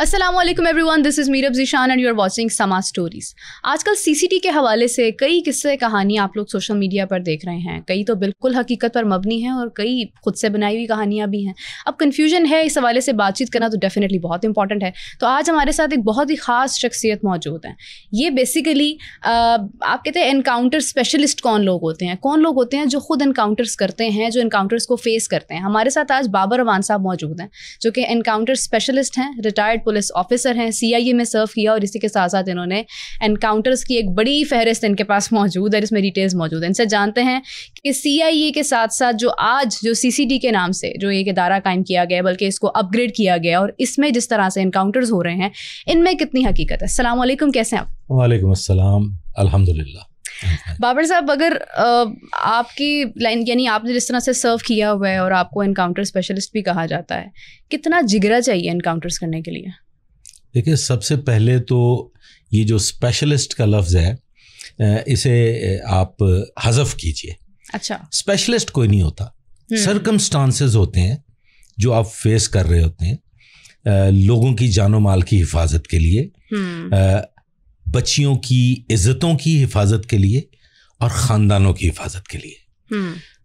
السلام علیکم everyone, this is Meerab Zeeshan and you are watching Samaa stories. آج کل سی سی ٹی کے حوالے سے کئی قصے کہانیاں آپ لوگ سوشل میڈیا پر دیکھ رہے ہیں. کئی تو بالکل حقیقت پر مبنی ہیں اور کئی خود سے بنائی ہوئی کہانیاں بھی ہیں. اب کنفیوژن ہے، اس حوالے سے بات چیت کرنا تو ڈیفینیٹلی بہت امپورٹنٹ ہے. تو آج ہمارے ساتھ ایک بہت ہی خاص شخصیت موجود ہیں. یہ بیسیکلی آپ کہتے ہیں انکاؤنٹر اسپیشلسٹ کون لوگ ہوتے ہیں؟ کون لوگ ہوتے ہیں جو خود انکاؤنٹرس کرتے ہیں، جو انکاؤنٹرس کو فیس کرتے ہیں؟ ہمارے ساتھ آج بابر اوان صاحب موجود ہیں جو کہ انکاؤنٹر اسپیشلسٹ ہیں، ریٹائرڈ پولیس آفیسر ہیں، سی آئی اے میں سرو کیا اور اسی کے ساتھ ساتھ انہوں نے انکاؤنٹرس کی ایک بڑی فہرست ان کے پاس موجود ہے، جس میں ڈیٹیلز موجود ہیں. ان سے جانتے ہیں کہ سی آئی اے کے ساتھ ساتھ جو آج جو سی سی ڈی کے نام سے جو ایک ادارہ قائم کیا گیا، بلکہ اس کو اپ گریڈ کیا گیا، اور اس میں جس طرح سے انکاؤنٹرز ہو رہے ہیں ان میں کتنی حقیقت ہے. السلام علیکم، کیسے ہیں آپ؟ وعلیکم السلام، الحمدللہ. بابر صاحب، اگر آپ کی لائن یعنی آپ نے جس طرح سے سرو کیا ہوا ہے اور آپ کو انکاؤنٹر اسپیشلسٹ بھی کہا جاتا ہے، کتنا جگرا چاہیے انکاؤنٹرس کرنے کے لیے؟ دیکھیے، سب سے پہلے تو یہ جو اسپیشلسٹ کا لفظ ہے اسے آپ حذف کیجئے. اچھا، اسپیشلسٹ کوئی نہیں ہوتا، سرکمسٹانسز ہوتے ہیں جو آپ فیس کر رہے ہوتے ہیں لوگوں کی جان و مال کی حفاظت کے لیے، بچیوں کی عزتوں کی حفاظت کے لیے اور خاندانوں کی حفاظت کے لیے.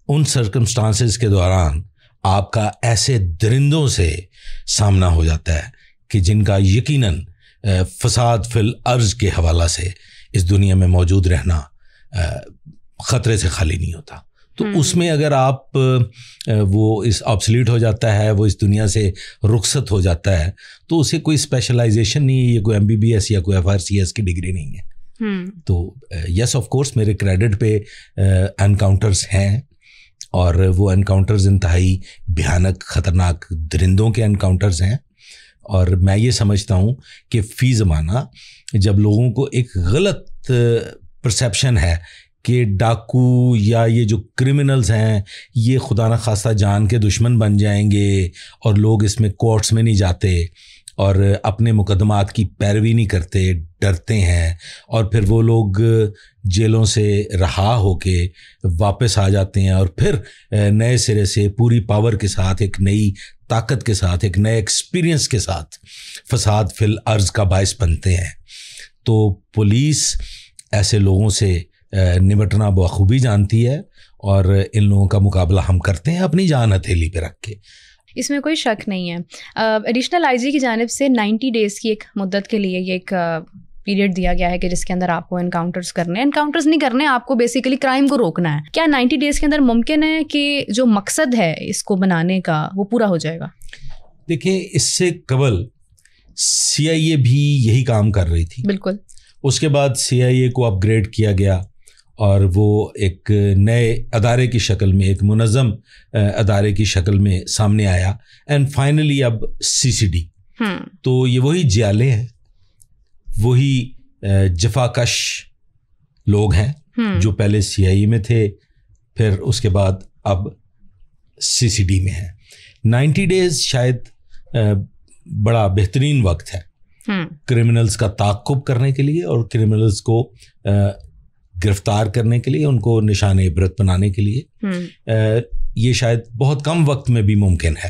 ان سرکمسٹانسز کے دوران آپ کا ایسے درندوں سے سامنا ہو جاتا ہے کہ جن کا یقیناً فساد فی الارض کے حوالہ سے اس دنیا میں موجود رہنا خطرے سے خالی نہیں ہوتا. تو اس میں اگر آپ وہ اس آبسلیٹ ہو جاتا ہے، وہ اس دنیا سے رخصت ہو جاتا ہے، تو اسے کوئی اسپیشلائزیشن نہیں ہے، یہ کوئی MBBS یا کوئی FRCS کی ڈگری نہیں ہے. تو یس آف کورس میرے کریڈٹ پہ انکاؤنٹرز ہیں، اور وہ انکاؤنٹرز انتہائی بھیانک خطرناک درندوں کے انکاؤنٹرز ہیں. اور میں یہ سمجھتا ہوں کہ فی زمانہ جب لوگوں کو ایک غلط پرسیپشن ہے کہ ڈاکو یا یہ جو کرمنلز ہیں یہ خدا نخواستہ جان کے دشمن بن جائیں گے اور لوگ اس میں کورٹس میں نہیں جاتے اور اپنے مقدمات کی پیروی نہیں کرتے، ڈرتے ہیں، اور پھر وہ لوگ جیلوں سے رہا ہو کے واپس آ جاتے ہیں اور پھر نئے سرے سے پوری پاور کے ساتھ، ایک نئی طاقت کے ساتھ، ایک نئے ایکسپیرینس کے ساتھ فساد فی الارض کا باعث بنتے ہیں. تو پولیس ایسے لوگوں سے نمٹنا بخوبی جانتی ہے، اور ان لوگوں کا مقابلہ ہم کرتے ہیں اپنی جان ہتھیلی پہ رکھ کے. اس میں کوئی شک نہیں ہے. ایڈیشنل آئی جی کی جانب سے 90 days کی ایک مدت کے لیے یہ ایک پیریڈ دیا گیا ہے کہ جس کے اندر آپ کو انکاؤنٹرز کرنے، انکاؤنٹرز نہیں کرنے، آپ کو بیسیکلی کرائم کو روکنا ہے. کیا 90 days کے اندر ممکن ہے کہ جو مقصد ہے اس کو بنانے کا وہ پورا ہو جائے گا؟ دیکھیں، اس سے قبل CIA بھی یہی کام کر رہی تھی. بالکل. اس کے بعد CIA کو اپ گریڈ کیا گیا اور وہ ایک نئے ادارے کی شکل میں، ایک منظم ادارے کی شکل میں سامنے آیا، اینڈ فائنلی اب CCD. تو یہ وہی جیالے ہیں، وہی جفاکش لوگ ہیں جو پہلے CIA میں تھے، پھر اس کے بعد اب CCD میں ہیں. 90 days شاید بڑا بہترین وقت ہے کرمنلز کا تعاقب کرنے کے لیے اور کرمنلز کو گرفتار کرنے کے لیے، ان کو نشان عبرت بنانے کے لیے. یہ شاید بہت کم وقت میں بھی ممکن ہے،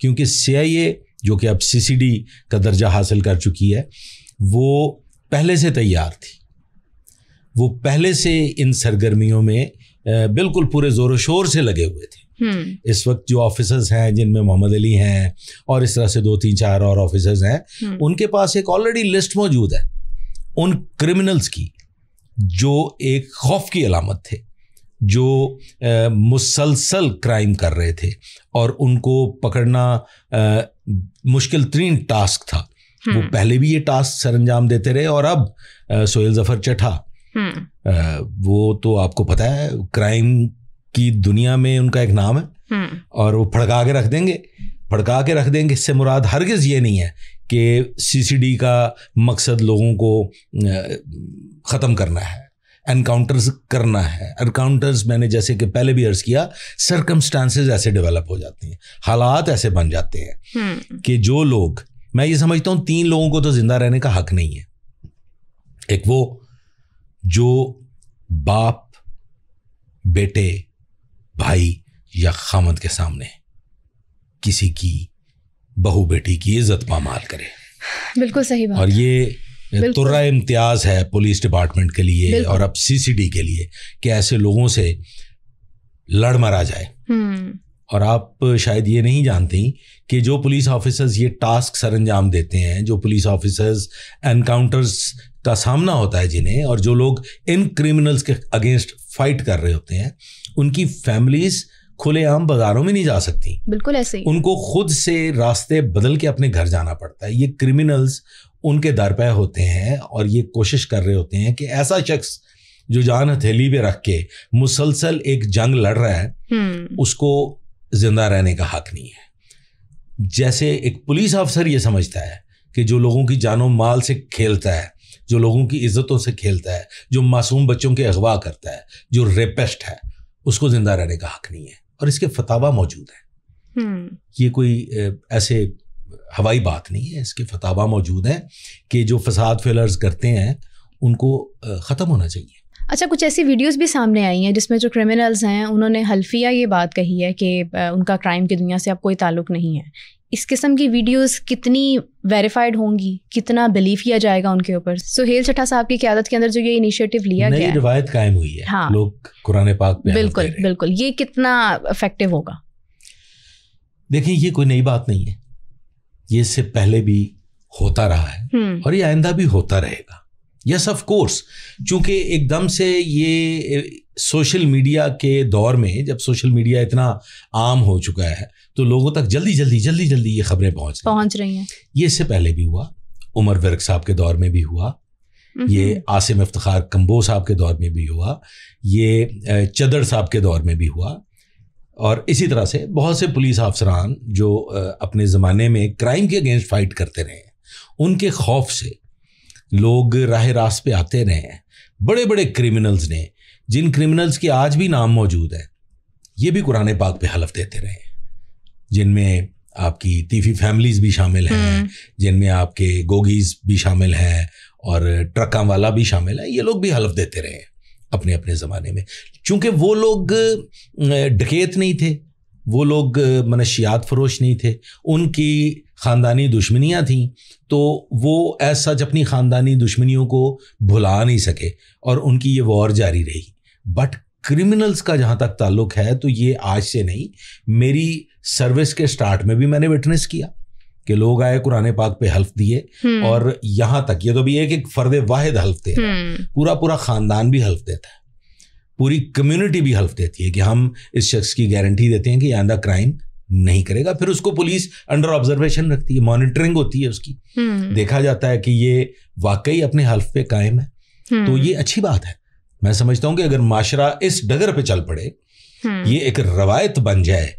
کیونکہ CIA جو کہ اب CCD کا درجہ حاصل کر چکی ہے، وہ پہلے سے تیار تھی، وہ پہلے سے ان سرگرمیوں میں بالکل پورے زور و شور سے لگے ہوئے تھے. اس وقت جو آفیسرز ہیں، جن میں محمد علی ہیں اور اس طرح سے 2-3-4 اور آفیسرز ہیں، ان کے پاس ایک آلریڈی لسٹ موجود ہے ان کرمنلز کی جو ایک خوف کی علامت تھے، جو مسلسل کرائم کر رہے تھے اور ان کو پکڑنا مشکل ترین ٹاسک تھا. وہ پہلے بھی یہ ٹاسک سر انجام دیتے رہے، اور اب سہیل ظفر چٹھا، وہ تو آپ کو پتہ ہے کرائم کی دنیا میں ان کا ایک نام ہے، اور وہ پھڑکا کے رکھ دیں گے. اس سے مراد ہرگز یہ نہیں ہے کہ CCD کا مقصد لوگوں کو ختم کرنا ہے، انکاؤنٹرز کرنا ہے. انکاؤنٹرز میں نے جیسے کہ پہلے بھی عرض کیا، سرکمسٹانسز ایسے ڈیولپ ہو جاتے ہیں، حالات ایسے بن جاتے ہیں کہ جو لوگ، میں یہ سمجھتا ہوں 3 لوگوں کو تو زندہ رہنے کا حق نہیں ہے. ایک وہ جو باپ، بیٹے، بھائی یا خامد کے سامنے کسی کی بہو بیٹی کی عزت پامال کرے. بالکل صحیح بات. اور یہ ترہ امتیاز ہے پولیس ڈپارٹمنٹ کے لیے اور اب CCD کے لیے کہ ایسے لوگوں سے لڑ مرا جائے. اور آپ شاید یہ نہیں جانتی کہ جو پولیس آفیسرز یہ ٹاسک سر انجام دیتے ہیں, جو پولیس آفیسرز انکاؤنٹرز کا سامنا ہوتا ہے جنہیں, اور جو لوگ ان کرمنلز کے اگینسٹ فائٹ کر رہے ہوتے ہیں, ان کی فیملیز کھلے عام بازاروں میں نہیں جا سکتی. بالکل ایسے ہی. ان کو خود سے راستے بدل کے اپنے گھر جانا پڑتا ہے. یہ کرمنلز ان کے در پہ ہوتے ہیں اور یہ کوشش کر رہے ہوتے ہیں کہ ایسا شخص جو جان ہتھیلی پہ رکھ کے مسلسل ایک جنگ لڑ رہا ہے اس کو زندہ رہنے کا حق نہیں ہے. جیسے ایک پولیس افسر یہ سمجھتا ہے کہ جو لوگوں کی جان و مال سے کھیلتا ہے, جو لوگوں کی عزتوں سے کھیلتا ہے, جو معصوم بچوں کے اغوا کرتا ہے, جو ریپسٹ ہے, اس کو زندہ رہنے کا حق نہیں ہے. اور اس کے فتاوا موجود ہیں. یہ کوئی ایسے ہوائی بات نہیں ہے, اس کے فتاوا موجود ہیں کہ جو فساد فیلرز کرتے ہیں ان کو ختم ہونا چاہیے. اچھا, کچھ ایسی ویڈیوز بھی سامنے آئی ہیں جس میں جو کرمنلز ہیں انہوں نے حلفیہ یہ بات کہی ہے کہ ان کا کرائم کی دنیا سے اب کوئی تعلق نہیں ہے. اس قسم کی ویڈیوز کتنی ویریفائڈ ہوں گی, کتنا بلیو کیا جائے گا ان کے اوپر؟ سہیل چٹھا صاحب کی قیادت کے اندر جو یہ انیشیٹو لیا گیا ہے, نئی روایت قائم ہوئی ہے. ہاں, لوگ قرآن پاک پہ بالکل بالکل, یہ کتنا افیکٹو ہوگا؟ دیکھیں, یہ کوئی نئی بات نہیں ہے, یہ اس سے پہلے بھی ہوتا رہا ہے اور یہ آئندہ بھی ہوتا رہے گا. یس آف کورس, چونکہ ایک دم سے یہ سوشل میڈیا کے دور میں جب سوشل میڈیا اتنا عام ہو چکا ہے تو لوگوں تک جلدی جلدی یہ خبریں پہنچ رہی ہیں. یہ اس سے پہلے بھی ہوا, عمر ورک صاحب کے دور میں بھی ہوا, یہ عاصم افتخار کمبو صاحب کے دور میں بھی ہوا, یہ چدر صاحب کے دور میں بھی ہوا, اور اسی طرح سے بہت سے پولیس افسران جو اپنے زمانے میں کرائم کے اگینسٹ فائٹ کرتے رہے ہیں, ان کے خوف سے لوگ راہ راست پہ آتے رہے ہیں. بڑے بڑے کرمنلز نے, جن کرمنلز کے آج بھی نام موجود ہیں, یہ بھی قرآن پاک پہ حلف دیتے رہے ہیں, جن میں آپ کی تیفی فیملیز بھی شامل ہیں, جن میں آپ کے گوگیز بھی شامل ہیں اور ٹرکاں والا بھی شامل ہے. یہ لوگ بھی حلف دیتے رہے ہیں اپنے اپنے زمانے میں. چونکہ وہ لوگ ڈکیت نہیں تھے, وہ لوگ منشیات فروش نہیں تھے, ان کی خاندانی دشمنیاں تھیں, تو وہ ایز سچ اپنی خاندانی دشمنیوں کو بھلا نہیں سکے اور ان کی یہ وار جاری رہی. بٹ کرمنلز کا جہاں تک تعلق ہے تو یہ آج سے نہیں, میری سروس کے سٹارٹ میں بھی میں نے وٹنس کیا کہ لوگ آئے, قرآن پاک پہ حلف دیے, اور یہاں تک یہ تو بھی ایک فرد واحد حلف دے رہا ہے, پورا خاندان بھی حلف دیتا ہے, پوری کمیونٹی بھی حلف دیتی ہے کہ ہم اس شخص کی گارنٹی دیتے ہیں کہ آئندہ کرائم نہیں کرے گا. پھر اس کو پولیس انڈر آبزرویشن رکھتی ہے, مانیٹرنگ ہوتی ہے اس کی, دیکھا جاتا ہے کہ یہ واقعی اپنے حلف پہ قائم ہے. تو یہ اچھی بات ہے. میں سمجھتا ہوں کہ اگر معاشرہ اس ڈگر پہ چل پڑے, یہ ایک روایت بن جائے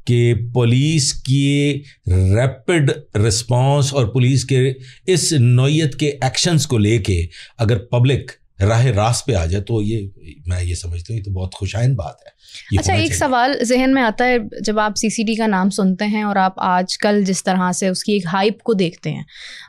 کہ پولیس کی ریپڈ رسپانس اور پولیس کے اس نوعیت کے ایکشنز کو لے کے اگر پبلک راہ راست پہ آ جائے, تو یہ میں یہ سمجھتا ہوں یہ تو بہت خوشائن بات ہے. اچھا, ایک سوال ذہن میں آتا ہے جب آپ CCD کا نام سنتے ہیں اور آپ آج کل جس طرح سے اس کی ایک ہائپ کو دیکھتے ہیں,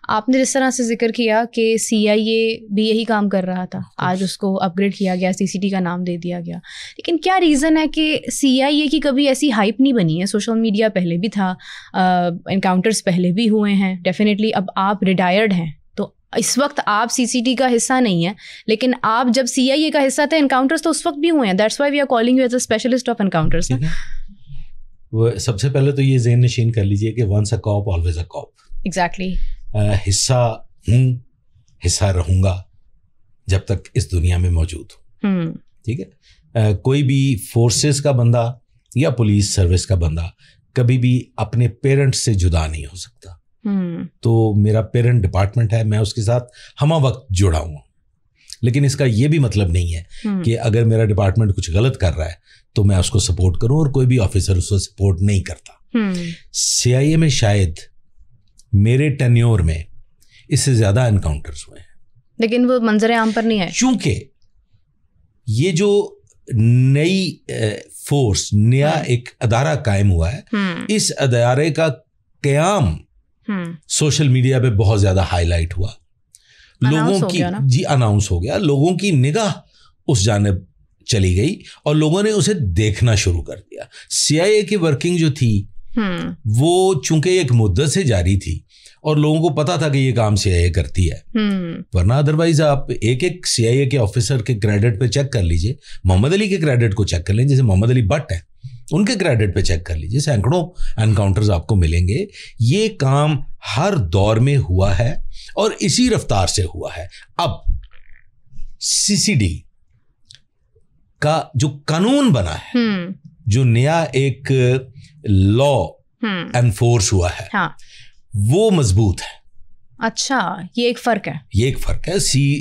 آپ نے جس طرح سے ذکر کیا کہ CIA بھی یہی کام کر رہا تھا, آج اس کو اپ گریڈ کیا گیا, CCD کا نام دے دیا گیا, لیکن کیا ریزن ہے کہ CIA کی کبھی ایسی ہائپ نہیں بنی ہے؟ سوشل میڈیا پہلے بھی تھا, انکاؤنٹرز پہلے بھی ہوئے ہیں, ڈیفینیٹلی اب آپ ریٹائرڈ ہیں تو اس وقت آپ CCD کا حصہ نہیں ہے, لیکن آپ جب CIA کا حصہ تھے, انکاؤنٹرز تو اس وقت بھی ہوئے ہیں. That's why we are calling you as a specialist of encounters. وہ سب سے پہلے تو یہ ذہن نشین کر لیجئے کہ once a cop always a cop. Exactly. حصہ ہوں, حصہ رہوں گا جب تک اس دنیا میں موجود ہوں. ٹھیک ہے, کوئی بھی فورسز کا بندہ یا پولیس سروس کا بندہ کبھی بھی اپنے پیرنٹس سے جدا نہیں ہو سکتا. تو میرا پیرنٹ ڈپارٹمنٹ ہے, میں اس کے ساتھ ہمہ وقت جڑا ہوں, لیکن اس کا یہ بھی مطلب نہیں ہے کہ اگر میرا ڈپارٹمنٹ کچھ غلط کر رہا ہے تو میں اس کو سپورٹ کروں, اور کوئی بھی آفیسر اس کو سپورٹ نہیں کرتا. CIA میں شاید میرے ٹینیور میں اس سے زیادہ انکاؤنٹرز ہوئے ہیں, لیکن وہ منظر عام پر نہیں آئے, چونکہ یہ جو نئی فورس, نیا ایک ادارہ قائم ہوا ہے, اس ادارے کا قیام سوشل میڈیا پہ بہت زیادہ ہائی لائٹ ہوا, لوگوں کی اناؤنس ہو گیا, لوگوں کی نگاہ اس جانب چلی گئی اور لوگوں نے اسے دیکھنا شروع کر دیا. CIA کی ورکنگ جو تھی وہ چونکہ ایک مدت سے جاری تھی اور لوگوں کو پتا تھا کہ یہ کام CIA کرتی ہے. ورنہ ادروائز آپ ایک CIA کے آفیسر کے کریڈٹ پہ چیک کر لیجئے, محمد علی کے کریڈٹ کو چیک کر لیں, جیسے محمد علی بٹ ہیں ان کے کریڈٹ پہ چیک کر لیجئے, سینکڑوں انکاؤنٹرز آپ کو ملیں گے. یہ کام ہر دور میں ہوا ہے اور اسی رفتار سے ہوا ہے. اب CCD کا جو قانون بنا ہے, جو نیا ایک لا انفورس ہوا ہے, وہ مضبوط ہے. اچھا, یہ ایک فرق ہے. یہ ایک فرق ہے.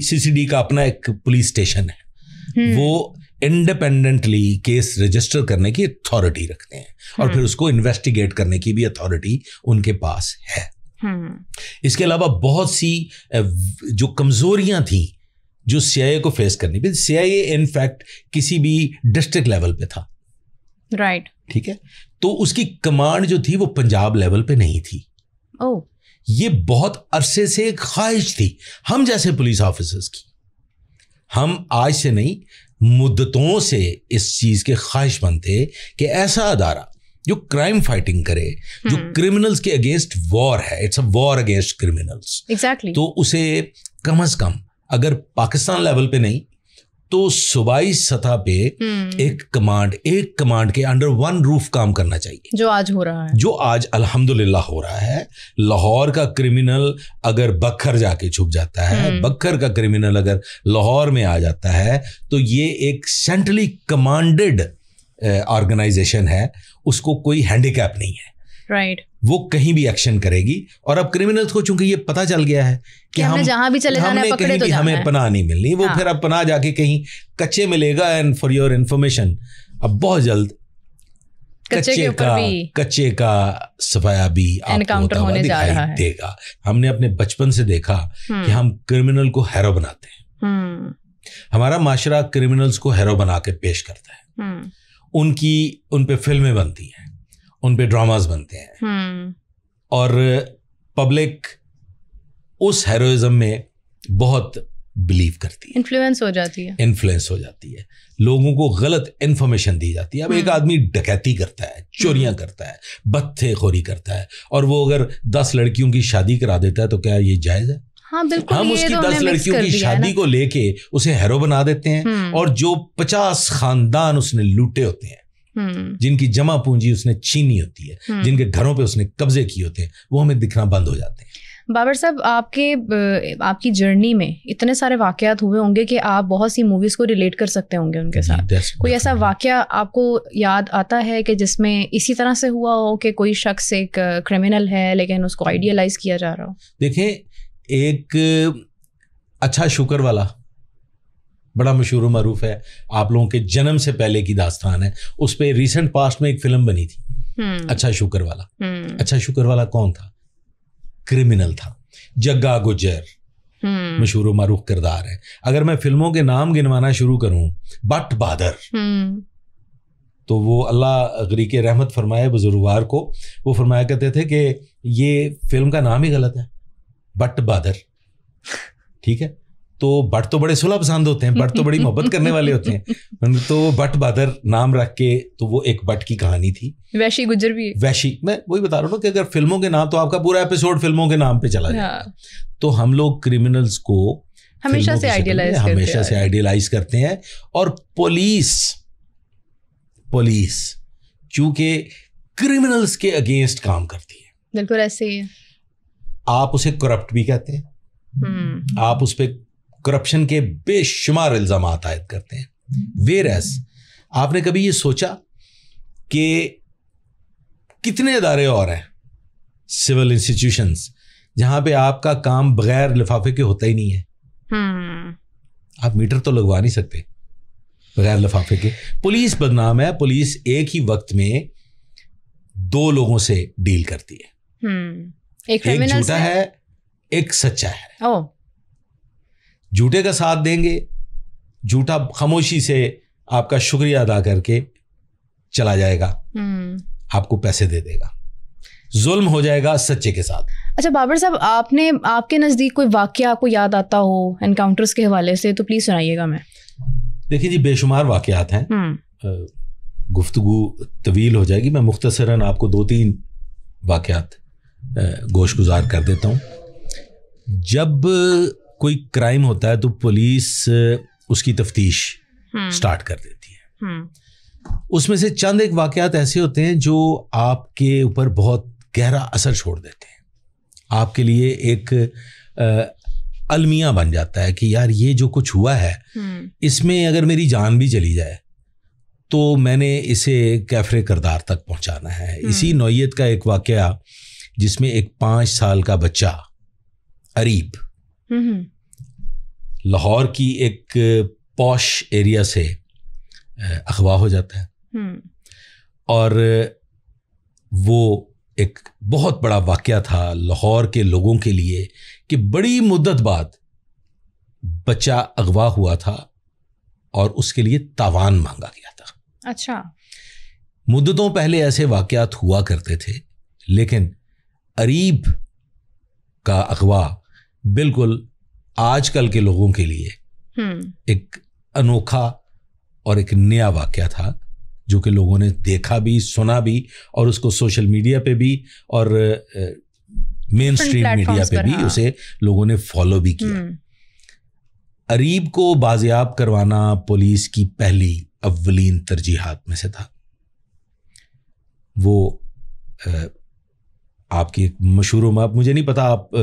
CCD کا اپنا ایک پولیس اسٹیشن ہے, وہ انڈیپینڈنٹلی کیس رجسٹر کرنے کی اتھارٹی رکھتے ہیں اور پھر اس کو انویسٹیگیٹ کرنے کی بھی اتھارٹی ان کے پاس ہے. اس کے علاوہ بہت سی جو کمزوریاں تھیں جو CIA کو فیس کرنی پڑی. CIA انفیکٹ کسی بھی ڈسٹرکٹ لیول پہ تھا, رائٹ, ٹھیک ہے, تو اس کی کمانڈ جو تھی وہ پنجاب لیول پہ نہیں تھی. یہ بہت عرصے سے ایک خواہش تھی ہم جیسے پولیس آفیسرز کی. ہم آج سے نہیں, مدتوں سے اس چیز کے خواہش مند تھے کہ ایسا ادارہ جو کرائم فائٹنگ کرے, جو کرمنلز کے اگینسٹ وار ہے, it's a war against criminals, exactly, تو اسے کم از کم اگر پاکستان لیول پہ نہیں تو صوبائی سطح پہ ایک کمانڈ کے انڈر ون روف کام کرنا چاہیے, جو آج ہو رہا ہے, جو آج الحمدللہ ہو رہا ہے. لاہور کا کرمنل اگر بکھر جا کے چھپ جاتا ہے, بکھر کا کرمنل اگر لاہور میں آ جاتا ہے, تو یہ ایک سینٹرلی کمانڈڈ آرگنائزیشن ہے, اس کو کوئی ہینڈی کیپ نہیں ہے, رائٹ, وہ کہیں بھی ایکشن کرے گی. اور اب کرمنلز کو چونکہ یہ پتہ چل گیا ہے کہ ہم جہاں بھی چلے جانا ہے پکڑے تو جانا ہے, ہمیں پناہ نہیں ملنی, وہ پھر اب پناہ جا کے کہیں کچے ملے گا. اینڈ فار یور انفارمیشن, اب بہت جلد کچے کا صفایا بھی انکاؤنٹر ہونے جا رہا ہے. دے گا. ہم نے اپنے بچپن سے دیکھا کہ ہم کرمنل کو ہیرو بناتے ہیں, ہمارا معاشرہ کرمنلز کو ہیرو بنا کے پیش کرتا ہے, ان پہ فلمیں بنتی ہیں, ان پہ ڈراماز بنتے ہیں, اور پبلک اس ہیروئزم میں بہت بلیو کرتی ہے, انفلوئنس ہو جاتی ہے, لوگوں کو غلط انفارمیشن دی جاتی ہے. اب ایک آدمی ڈکیتی کرتا ہے, چوریاں کرتا ہے, بتھے خوری کرتا ہے, اور وہ اگر 10 لڑکیوں کی شادی کرا دیتا ہے تو کیا یہ جائز ہے؟ ہم اس کی 10 لڑکیوں کی شادی کو لے کے اسے ہیرو بنا دیتے ہیں, اور جو 50 خاندان اس نے لوٹے ہوتے ہیں, جن کی جمع پونجی اس نے چھینی ہوتی ہے, جن کے گھروں پہ اس نے قبضے کیے ہوتے ہیں, وہ ہمیں دکھنا بند ہو جاتے ہیں. بابر صاحب, آپ کی جرنی میں اتنے سارے واقعات ہوئے ہوں گے کہ آپ بہت سی موویز کو ریلیٹ کر سکتے ہوں گے ان کے ساتھ. کوئی ایسا واقعہ آپ کو یاد آتا ہے کہ جس میں اسی طرح سے ہوا ہو کہ کوئی شخص ایک کرمنل ہے لیکن اس کو آئیڈیلائز کیا جا رہا ہو؟ دیکھیں, ایک اچھا شکر والا بڑا مشہور و معروف ہے, آپ لوگوں کے جنم سے پہلے کی داستان ہے, اس پہ ریسنٹ پاسٹ میں ایک فلم بنی تھی, اچھا شکر والا. اچھا شکر والا کون تھا؟ کرمنل تھا, جگا گجر, مشہور و معروف کردار ہے. اگر میں فلموں کے نام گنوانا شروع کروں, بٹ بہادر, تو وہ اللہ غریق رحمت فرمائے بزرگوار کو, وہ فرمایا کرتے تھے کہ یہ فلم کا نام ہی غلط ہے, بٹ بہادر, ٹھیک ہے, تو بٹ تو بڑے صلح پسند ہوتے ہیں, بٹ تو بڑی محبت کرنے والے ہوتے ہیں, تو بٹ بہادر نام رکھ کے, تو وہ ایک بٹ کی کہانی تھی. ویشی گجر بھی, ویشی, میں وہی بتا رہا ہوں کہ اگر فلموں کے نام, تو آپ کا پورا ایپیسوڈ فلموں کے نام پہ چلا جائے. تو ہم لوگ کرمنلز کو ہمیشہ سے آئیڈیلائز کرتے ہیں, اور پولیس چونکہ کرمنلز کے اگینسٹ کام کرتی ہے, بالکل ایسے ہی ہے. آپ اسے کرپٹ بھی کہتے ہیں, آپ اس پہ کرپشن کے بے شمار الزامات عائد کرتے ہیں. ویئرز آپ نے کبھی یہ سوچا کہ کتنے ادارے اور ہیں, سول انسٹیٹیوشنز, جہاں پہ آپ کا کام بغیر لفافے کے ہوتا ہی نہیں ہے. آپ میٹر تو لگوا نہیں سکتے بغیر لفافے کے. پولیس بدنام ہے. پولیس ایک ہی وقت میں 2 لوگوں سے ڈیل کرتی ہے, ایک جھوٹا ہے, ایک سچا ہے. جھوٹے کا ساتھ دیں گے, جھوٹا خاموشی سے آپ کا شکریہ ادا کر کے چلا جائے گا, آپ کو پیسے دے دے گا. ظلم ہو جائے گا سچے کے ساتھ. اچھا بابر صاحب, آپ کے نزدیک کوئی واقعہ آپ کو یاد آتا ہو انکاؤنٹرز کے حوالے سے تو پلیز سنائیے گا. میں دیکھیے جی, بے شمار واقعات ہیں, گفتگو طویل ہو جائے گی, میں مختصراً آپ کو 2-3 واقعات گوش گزار کر دیتا ہوں. جب کوئی کرائم ہوتا ہے تو پولیس اس کی تفتیش سٹارٹ کر دیتی ہے. اس میں سے چند ایک واقعات ایسے ہوتے ہیں جو آپ کے اوپر بہت گہرا اثر چھوڑ دیتے ہیں. آپ کے لیے ایک المیہ بن جاتا ہے کہ یار یہ جو کچھ ہوا ہے اس میں اگر میری جان بھی چلی جائے تو میں نے اسے کیفر کردار تک پہنچانا ہے. اسی نوعیت کا ایک واقعہ جس میں ایک 5 سال کا بچہ اریب لاہور کی ایک پوش ایریا سے اغوا ہو جاتا ہے اور وہ ایک بہت بڑا واقعہ تھا لاہور کے لوگوں کے لیے کہ بڑی مدت بعد بچہ اغوا ہوا تھا اور اس کے لیے تاوان مانگا گیا تھا. اچھا. مدتوں پہلے ایسے واقعات ہوا کرتے تھے لیکن اریب کا اغوا بالکل آج کل کے لوگوں کے لیے ایک انوکھا اور ایک نیا واقعہ تھا جو کہ لوگوں نے دیکھا بھی, سنا بھی اور اس کو سوشل میڈیا پہ بھی اور مین اسٹریم میڈیا پہ بھی اسے لوگوں نے فالو بھی کیا. اریب کو بازیاب کروانا پولیس کی پہلی اولین ترجیحات میں سے تھا. وہ آپ کی مشہور مجھے نہیں پتا آپ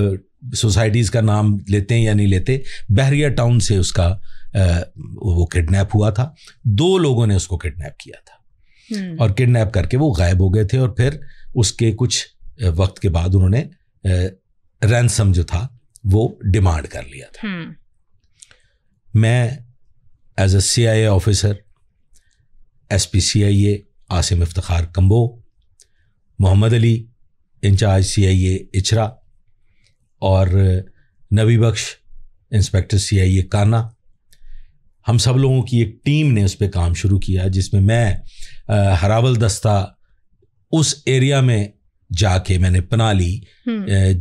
سوسائٹیز کا نام لیتے ہیں یا نہیں لیتے, بحریہ ٹاؤن سے اس کا وہ کڈنیپ ہوا تھا. 2 لوگوں نے اس کو کڈنیپ کیا تھا اور کڈنیپ کر کے وہ غائب ہو گئے تھے اور پھر اس کے کچھ وقت کے بعد انہوں نے رینسم جو تھا وہ ڈیمانڈ کر لیا تھا. میں as a CIA officer, SP CIA Asim Iftikhar Kamboh, Muhammad Ali incharge CIA Ichhra اور نبی بخش انسپیکٹر CIA کانا, ہم سب لوگوں کی ایک ٹیم نے اس پہ کام شروع کیا جس میں ہراول دستہ اس ایریا میں جا کے میں نے پناہ لی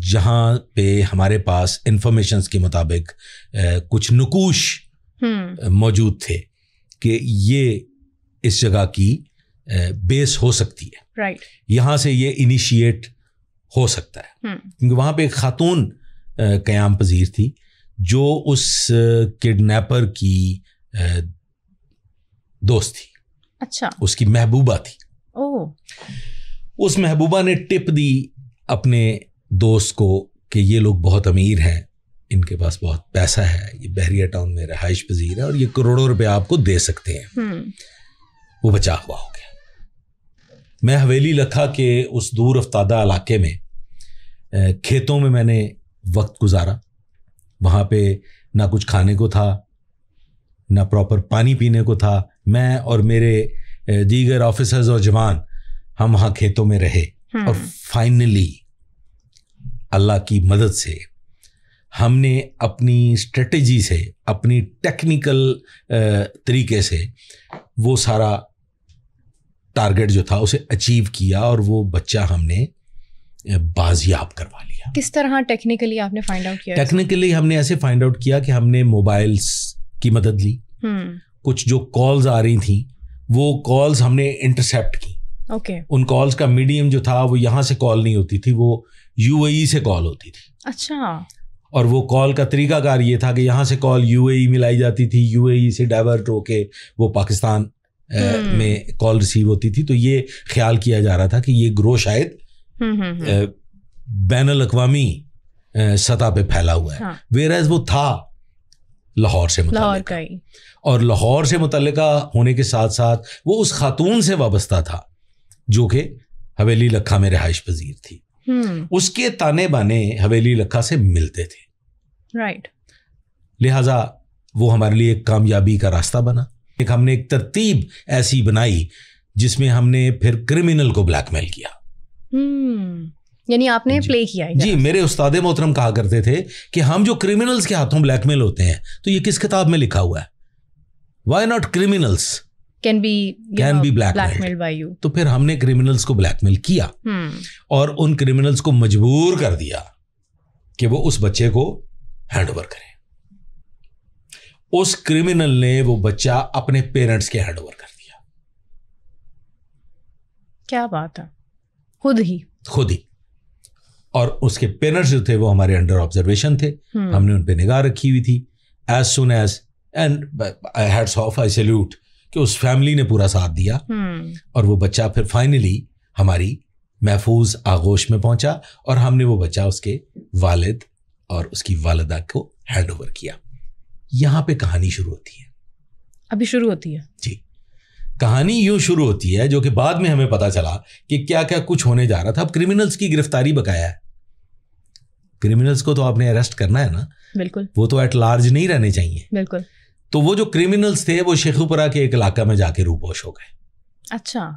جہاں پہ ہمارے پاس انفارمیشنز کے مطابق کچھ نقوش موجود تھے کہ یہ اس جگہ کی بیس ہو سکتی ہے, یہاں سے یہ انیشیٹ ہو سکتا ہے. کیونکہ وہاں پہ ایک خاتون قیام پذیر تھی جو اس کڈنیپر کی دوست تھی. اچھا. اس کی محبوبہ تھی. اس محبوبہ نے ٹپ دی اپنے دوست کو کہ یہ لوگ بہت امیر ہیں, ان کے پاس بہت پیسہ ہے, یہ بحریہ ٹاؤن میں رہائش پذیر ہے اور یہ کروڑوں روپے آپ کو دے سکتے ہیں. وہ بچہ اغوا ہو گیا. میں حویلی لکھا کے اس دور افتادہ علاقے میں کھیتوں میں نے وقت گزارا. وہاں پہ نہ کچھ کھانے کو تھا, نہ پراپر پانی پینے کو تھا. میں اور میرے دیگر آفیسرز اور جوان ہم وہاں کھیتوں میں رہے اور فائنلی اللہ کی مدد سے ہم نے اپنی اسٹریٹجی سے, اپنی ٹیکنیکل طریقے سے وہ سارا ٹارگٹ جو تھا اسے اچیو کیا اور وہ بچہ ہم نے بازیاب کروا لیا. کس طرح ٹیکنیکلی آپ نے فائنڈ آؤٹ کیا؟ ٹیکنیکلی ہم نے ایسے فائنڈ آؤٹ کیا کہ ہم نے موبائلس کی مدد لی. کچھ جو کالز آ رہی تھیں وہ کالز ہم نے انٹرسیپٹ کی. ان کالز کا میڈیم جو تھا وہ یہاں سے کال نہیں ہوتی تھی, وہ UAE سے کال ہوتی تھی. اچھا. اور وہ کال کا طریقہ کار یہ تھا کہ یہاں سے کال UAE ملائی جاتی تھی, UAE سے ڈائیورٹ ہو کے وہ پاکستان میں کال ریسیو ہوتی تھی. تو یہ خیال کیا جا رہا تھا کہ یہ گروہ شاید بین الاقوامی سطح پہ پھیلا ہوا ہے, ویئر ایز وہ تھا لاہور سے متعلقہ, اور لاہور سے متعلقہ ہونے کے ساتھ ساتھ وہ اس خاتون سے وابستہ تھا جو کہ حویلی لکھا میں رہائش پذیر تھی. اس کے تانے بانے حویلی لکھا سے ملتے تھے. لہٰذا وہ ہمارے لیے ایک کامیابی کا راستہ بنا. ہم نے ایک ترتیب ایسی بنائی جس میں ہم نے پھر کرمنل کو بلیک میل کیا. یعنی آپ نے پلے کیا. جی, میرے استاد محترم کہا کرتے تھے کہ ہم جو کرمنلز کے ہاتھوں بلیک میل ہوتے ہیں تو یہ کس کتاب میں لکھا ہوا ہے؟ Why not criminals can be blackmailed by you. تو پھر ہم نے کرمنلز کو بلیک میل کیا اور ان کرمنلز کو مجبور کر دیا کہ وہ اس بچے کو ہینڈ اوور کریں. اس کرمنل نے وہ بچہ اپنے پیرنٹس کے ہینڈ اوور کر دیا. کیا بات ہے. خود ہی اور اس کے پیرنٹس جو تھے وہ ہمارے انڈر آبزرویشن تھے, ہم نے ان پہ نگاہ رکھی ہوئی تھی. As soon as and hats off, I salute کہ اس فیملی نے پورا ساتھ دیا, اور وہ بچہ پھر فائنلی ہماری محفوظ آغوش میں پہنچا, اور ہم نے وہ بچہ اس کے والد اور اس کی والدہ کو ہینڈ اوور کیا. یہاں پہ کہانی شروع ہوتی ہے, ابھی شروع ہوتی ہے. جی, کہانی یوں شروع ہوتی ہے جو کہ بعد میں ہمیں پتا چلا کہ کیا کیا کچھ ہونے جا رہا تھا. اب کریمنلز کی گرفتاری بقایا ہے, کریمنلز کو تو آپ نے اریسٹ کرنا ہے نا, بالکل, وہ تو ایٹ لارج نہیں رہنے چاہیے. بالکل. تو وہ جو کریمنلز تھے وہ شیخوپورہ کے ایک علاقہ میں جا کے روپوش ہو گئے. اچھا.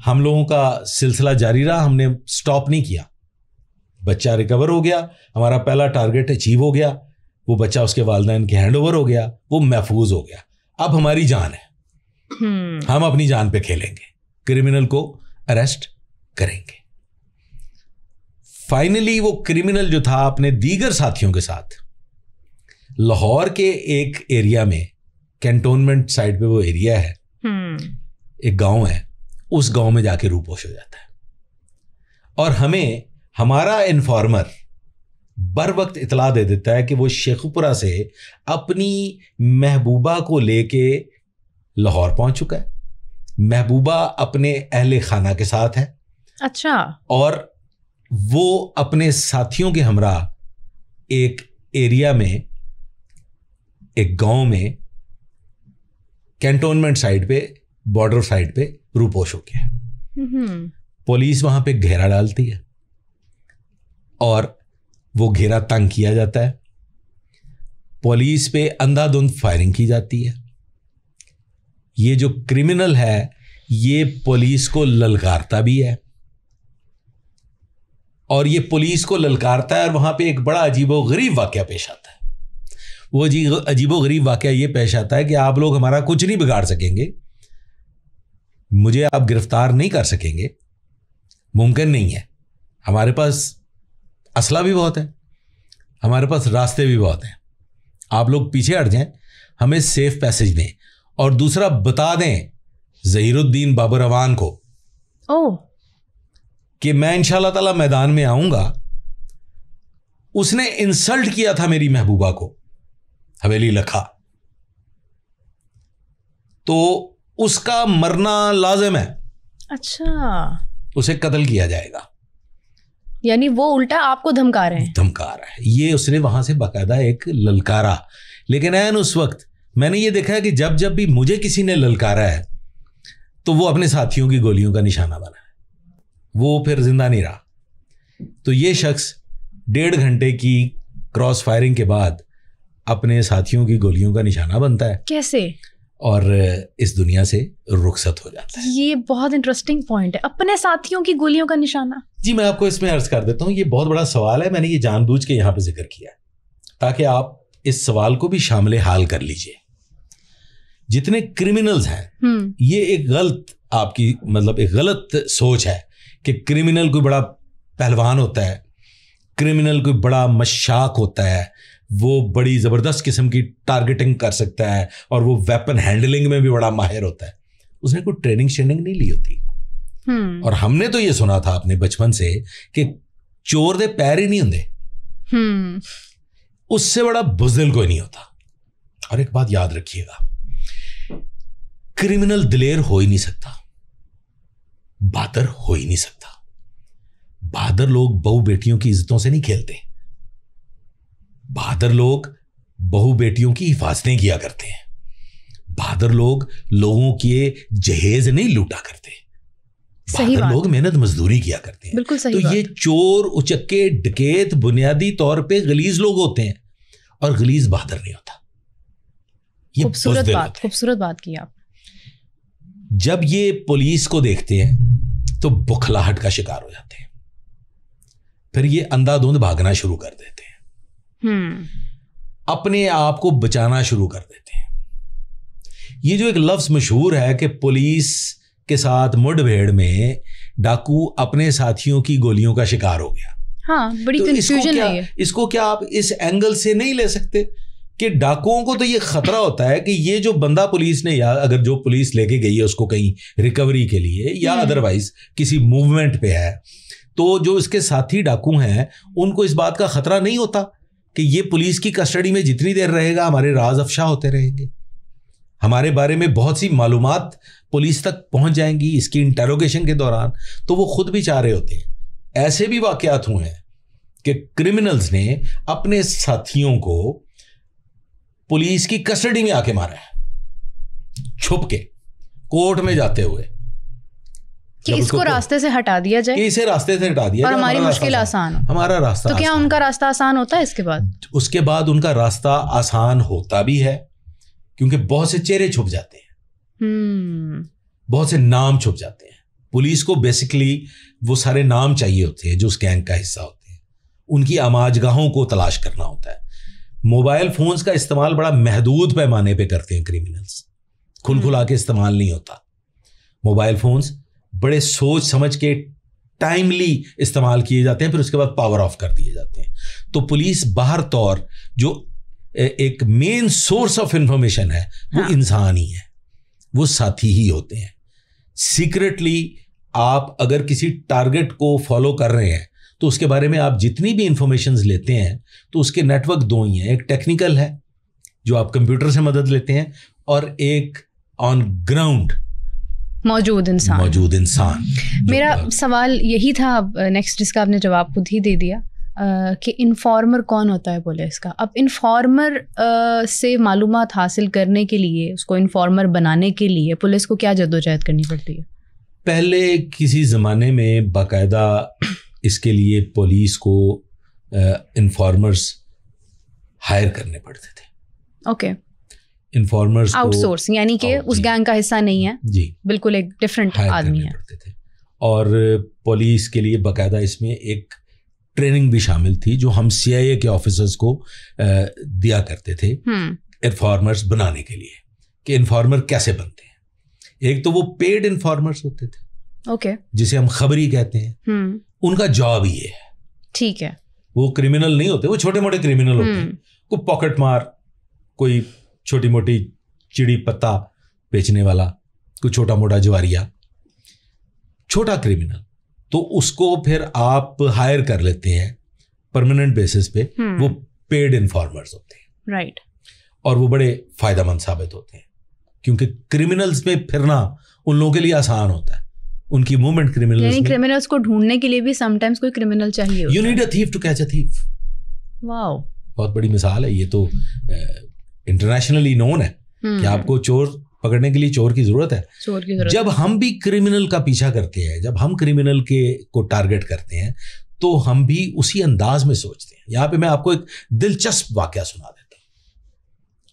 ہم لوگوں کا سلسلہ جاری رہا, ہم نے سٹاپ نہیں کیا. بچہ ریکور ہو گیا, ہمارا پہلا ٹارگٹ اچیو ہو گیا, وہ بچہ اس کے والدین کے ہینڈ اوور ہو گیا, وہ محفوظ ہو گیا. اب ہماری جان ہے, ہم اپنی جان پہ کھیلیں گے, کریمنل کو اریسٹ کریں گے. فائنلی وہ کریمنل جو تھا اپنے دیگر ساتھیوں کے ساتھ لاہور کے ایک ایریا میں, کینٹونمنٹ سائڈ پہ وہ ایریا ہے, ایک گاؤں ہے, اس گاؤں میں جا کے روپوش ہو جاتا ہے. اور ہمیں ہمارا انفارمر بر وقت اطلاع دے دیتا ہے کہ وہ شیخوپورہ سے اپنی محبوبہ کو لے کے لاہور پہنچ چکا ہے. محبوبہ اپنے اہل خانہ کے ساتھ ہے. اچھا. اور وہ اپنے ساتھیوں کے ہمراہ ایک ایریا میں, ایک گاؤں میں, کینٹونمنٹ سائڈ پہ, بارڈر سائڈ پہ روپوش ہو گیا ہے. پولیس وہاں پہ گھیرا ڈالتی ہے, اور وہ گھیرا تنگ کیا جاتا ہے. پولیس پہ اندھا دھند فائرنگ کی جاتی ہے. یہ جو کرمنل ہے یہ پولیس کو للکارتا بھی ہے, اور یہ پولیس کو للکارتا ہے, اور وہاں پہ ایک بڑا عجیب و غریب واقعہ پیش آتا ہے. وہ عجیب و غریب واقعہ یہ پیش آتا ہے کہ آپ لوگ ہمارا کچھ نہیں بگاڑ سکیں گے, مجھے آپ گرفتار نہیں کر سکیں گے, ممکن نہیں ہے. ہمارے پاس اسلحہ بھی بہت ہے, ہمارے پاس راستے بھی بہت ہیں, آپ لوگ پیچھے ہٹ جائیں, ہمیں سیف پیسج دیں, اور دوسرا بتا دیں ظہیر الدین بابروان کو کہ میں انشاءاللہ تعالی میدان میں آؤں گا. اس نے انسلٹ کیا تھا میری محبوبہ کو حویلی لکھا, تو اس کا مرنا لازم ہے. اچھا. اسے قتل کیا جائے گا. یعنی وہ الٹا آپ کو دھمکا رہے ہیں. دھمکا رہا ہے, یہ اس نے وہاں سے باقاعدہ ایک للکارا. لیکن این اس وقت میں نے یہ دیکھا ہے کہ جب جب بھی مجھے کسی نے للکارا ہے تو وہ اپنے ساتھیوں کی گولیوں کا نشانہ بنا ہے, وہ پھر زندہ نہیں رہا. تو یہ شخص 1.5 گھنٹے کی کراس فائرنگ کے بعد اپنے ساتھیوں کی گولیوں کا نشانہ بنتا ہے. کیسے؟ اور اس دنیا سے رخصت ہو جاتا ہے. یہ بہت انٹرسٹنگ پوائنٹ ہے, اپنے ساتھیوں کی گولیوں کا نشانہ. جی میں آپ کو اس میں عرض کر دیتا ہوں, یہ بہت بڑا سوال ہے, میں نے یہ جان بوجھ کے یہاں پہ ذکر کیا ہے تاکہ آپ اس سوال کو بھی شامل حال کر لیجئے. جتنے کرمنلز ہیں یہ ایک غلط, آپ کی مطلب ایک غلط سوچ ہے کہ کرمنل کوئی بڑا پہلوان ہوتا ہے, کرمنل کوئی بڑا مشاق ہوتا ہے, وہ بڑی زبردست قسم کی ٹارگیٹنگ کر سکتا ہے, اور وہ ویپن ہینڈلنگ میں بھی بڑا ماہر ہوتا ہے. اس نے کوئی ٹریننگ شریننگ نہیں لی ہوتی. اور ہم نے تو یہ سنا تھا اپنے بچپن سے کہ چور دے پیر ہی نہیں ہوندے, اس سے بڑا بزدل کوئی نہیں ہوتا. اور ایک بات یاد رکھیے گا, کرمنل دلیر ہو ہی نہیں سکتا, بہادر ہو ہی نہیں سکتا. بہادر لوگ بہو بیٹیوں کی عزتوں سے نہیں کھیلتے, بہادر لوگ بہو بیٹیوں کی حفاظتیں کیا کرتے ہیں, بہادر لوگ لوگوں کے جہیز نہیں لوٹا کرتے, بہادر لوگ محنت مزدوری کیا کرتے ہیں. بالکل صحیح. تو یہ چور, اچکے, ڈکیت بنیادی طور پہ غلیظ لوگ ہوتے ہیں, اور غلیظ بہادر نہیں ہوتا. یہ خوبصورت بات کی آپ. جب یہ پولیس کو دیکھتے ہیں تو بخلاہٹ کا شکار ہو جاتے ہیں, پھر یہ اندھا دھند بھاگنا شروع کر دیتے ہیں, اپنے آپ کو بچانا شروع کر دیتے ہیں. یہ جو ایک لفظ مشہور ہے کہ پولیس کے ساتھ مڈ بھیڑ میں ڈاکو اپنے ساتھیوں کی گولیوں کا شکار ہو گیا. ہاں, بڑی کنفیوژن ہے. اس کو کیا آپ اس اینگل سے نہیں لے سکتے کہ ڈاکوؤں کو تو یہ خطرہ ہوتا ہے کہ یہ جو بندہ پولیس نے, یا اگر جو پولیس لے کے گئی ہے اس کو کہیں ریکوری کے لیے یا ادروائز کسی موومنٹ پہ ہے, تو جو اس کے ساتھی ڈاکو ہیں ان کو اس بات کا خطرہ نہیں ہوتا کہ یہ پولیس کی کسٹڈی میں جتنی دیر رہے گا ہمارے راز افشا ہوتے رہیں گے, ہمارے بارے میں بہت سی معلومات پولیس تک پہنچ جائیں گی اس کی انٹروگیشن کے دوران, تو وہ خود بھی چاہ رہے ہوتے ہیں. ایسے بھی واقعات ہوئے ہیں کہ کرمنلز نے اپنے ساتھیوں کو پولیس کی کسٹڈی میں آ کے مارا ہے, چھپ کے کورٹ میں جاتے ہوئے, کہ اس کو راستے سے ہٹا دیا جائے, کہ اسے راستے سے ہٹا دیا اور ہماری مشکل آسان ہو, ہمارا راستہ. تو کیا ان کا راستہ آسان ہوتا ہے اس کے بعد؟ اس کے بعد ان کا راستہ آسان ہوتا بھی ہے, کیونکہ بہت سے چہرے چھپ جاتے ہیں, بہت سے نام چھپ جاتے ہیں. پولیس کو بیسکلی وہ سارے نام چاہیے ہوتے ہیں جو اس گینگ کا حصہ ہوتے ہیں, ان کی آماج گاہوں کو تلاش کرنا ہوتا ہے. موبائل فونز کا استعمال بڑا محدود پیمانے پہ کرتے ہیں کرمنلز, کھل کھلا کے استعمال نہیں ہوتا. موبائل فونز بڑے سوچ سمجھ کے ٹائملی استعمال کیے جاتے ہیں, پھر اس کے بعد پاور آف کر دیے جاتے ہیں. تو پولیس باہر طور جو ایک مین سورس آف انفارمیشن ہے وہ انسان ہی ہے, وہ ساتھی ہی ہوتے ہیں. سیکرٹلی آپ اگر کسی ٹارگٹ کو فالو کر رہے ہیں تو اس کے بارے میں آپ جتنی بھی انفارمیشنز لیتے ہیں تو اس کے نیٹ ورک دو ہی ہیں, ایک ٹیکنیکل ہے جو آپ کمپیوٹر سے مدد لیتے ہیں, اور ایک آن گراؤنڈ موجود انسان. میرا سوال یہی تھا نیکسٹ, جس کا آپ نے جواب خود ہی دے دیا, کہ انفارمر کون ہوتا ہے پولیس کا. اب انفارمر سے معلومات حاصل کرنے کے لیے, اس کو انفارمر بنانے کے لیے پولیس کو کیا جدوجہد کرنی پڑتی ہے؟ پہلے کسی زمانے میں باقاعدہ اس کے لیے پولیس کو انفارمرز ہائر کرنے پڑتے تھے. اوکے, انفارمرز آؤٹ سورس, یعنی کہ اس گینگ کا حصہ نہیں ہے, جی بالکل ایک ڈفرینٹ آدمی ہے. اور پولیس کے لیے باقاعدہ اس میں ایک ٹریننگ بھی شامل تھی جو ہم CIA کے آفیسرز کو دیا کرتے تھے انفارمرز بنانے کے لیے, کہ انفارمر کیسے بنتے ہیں. ایک تو وہ پیڈ انفارمرز ہوتے تھے, اوکے, جسے ہم خبری کہتے ہیں, ان کا جاب ہی ہے. ٹھیک ہے, وہ کرمنل نہیں ہوتے, وہ چھوٹے موٹے کرمنل ہوتے ہیں, کوئی پاکٹ مار, کوئی چھوٹی موٹی چڑی پتا بیچنے والا, کوئی چھوٹا موٹا جواریا, چھوٹا کرمنل. تو اس کو پھر آپ ہائر کر لیتے ہیں پرماننٹ بیسس پہ, وہ پیڈ انفارمرز ہوتے ہیں, رائٹ. اور وہ بڑے فائدہ مند ثابت ہوتے ہیں, کیونکہ کرمنلز میں پھرنا ان لوگوں کے لیے آسان ہوتا ہے, ان کی موومنٹ کرمنلز, یعنی کرمنلز کو ڈھونڈنے کے لیے بھی سم ٹائمز کوئی کرمنل چاہیے ہوتا ہے. You need a thief to catch a thief. Wow, بہت بڑی مثال ہے یہ تو, انٹرنیشنلی نون ہے کہ آپ کو چور پکڑنے کے لیے چور کی ضرورت ہے. جب ہم بھی کرمنل کا پیچھا کرتے ہیں, جب ہم کرمنل کو ٹارگٹ کرتے ہیں, تو ہم بھی اسی انداز میں سوچتے ہیں. یہاں پہ میں آپ کو ایک دلچسپ واقعہ سنا دیتا ہوں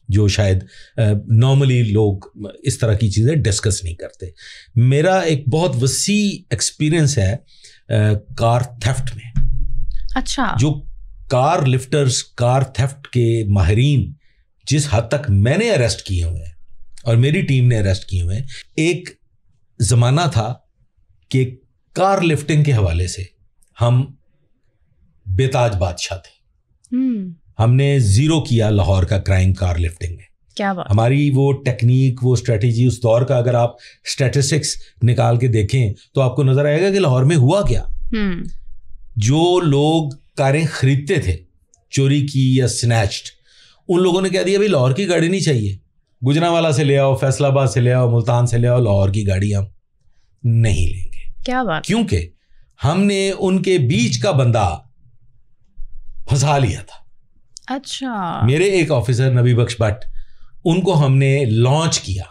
جو شاید نارملی لوگ اس طرح کی چیزیں ڈسکس نہیں کرتے. میرا ایک بہت وسیع ایکسپیرئنس ہے کار تھیفٹ میں. اچھا. جو کار لفٹرز, کار تھیفٹ کے ماہرین جس حد تک میں نے اریسٹ کیے ہوئے ہیں اور میری ٹیم نے اریسٹ کیے ہوئے ہیں, ایک زمانہ تھا کہ کار لفٹنگ کے حوالے سے ہم بے تاج بادشاہ تھے. ہم نے زیرو کیا لاہور کا کرائم کار لفٹنگ میں. کیا بات. ہماری وہ ٹیکنیک, وہ اسٹریٹجی, اس دور کا اگر آپ اسٹیٹسٹکس نکال کے دیکھیں تو آپ کو نظر آئے گا کہ لاہور میں ہوا کیا. جو لوگ کاریں خریدتے تھے چوری کی یا سنیچڈ, ان لوگوں نے کہہ دیا بھائی لاہور کی گاڑی نہیں چاہیے, گجرانوالہ سے لے آؤ, فیصل آباد سے لے آؤ, ملتان سے لے آؤ, لاہور کی گاڑی ہم نہیں لیں گے. کیا بات. کیونکہ ہم نے ان کے بیچ کا بندہ پھنسا لیا تھا. اچھا. میرے ایک آفیسر نبی بخش بٹ, ان کو ہم نے لانچ کیا.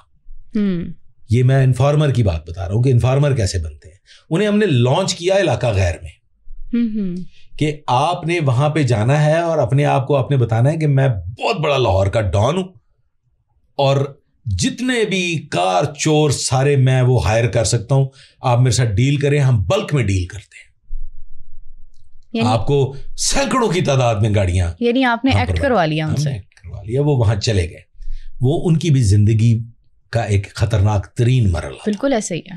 یہ میں انفارمر کی بات بتا رہا ہوں کہ انفارمر کیسے بنتے ہیں. انہیں ہم نے لانچ کیا علاقہ غیر میں, کہ آپ نے وہاں پہ جانا ہے اور اپنے آپ کو آپ نے بتانا ہے کہ میں بہت بڑا لاہور کا ڈان ہوں, اور جتنے بھی کار چور سارے میں وہ ہائر کر سکتا ہوں, آپ میرے ساتھ ڈیل کریں, ہم بلک میں ڈیل کرتے ہیں. آپ کو سینکڑوں کی تعداد میں گاڑیاں, یعنی آپ نے ایکٹ کروا لیا ان سے. کروا لیا, وہ وہاں چلے گئے. وہ ان کی بھی زندگی کا ایک خطرناک ترین مرحلہ. بالکل ایسے ہی ہے.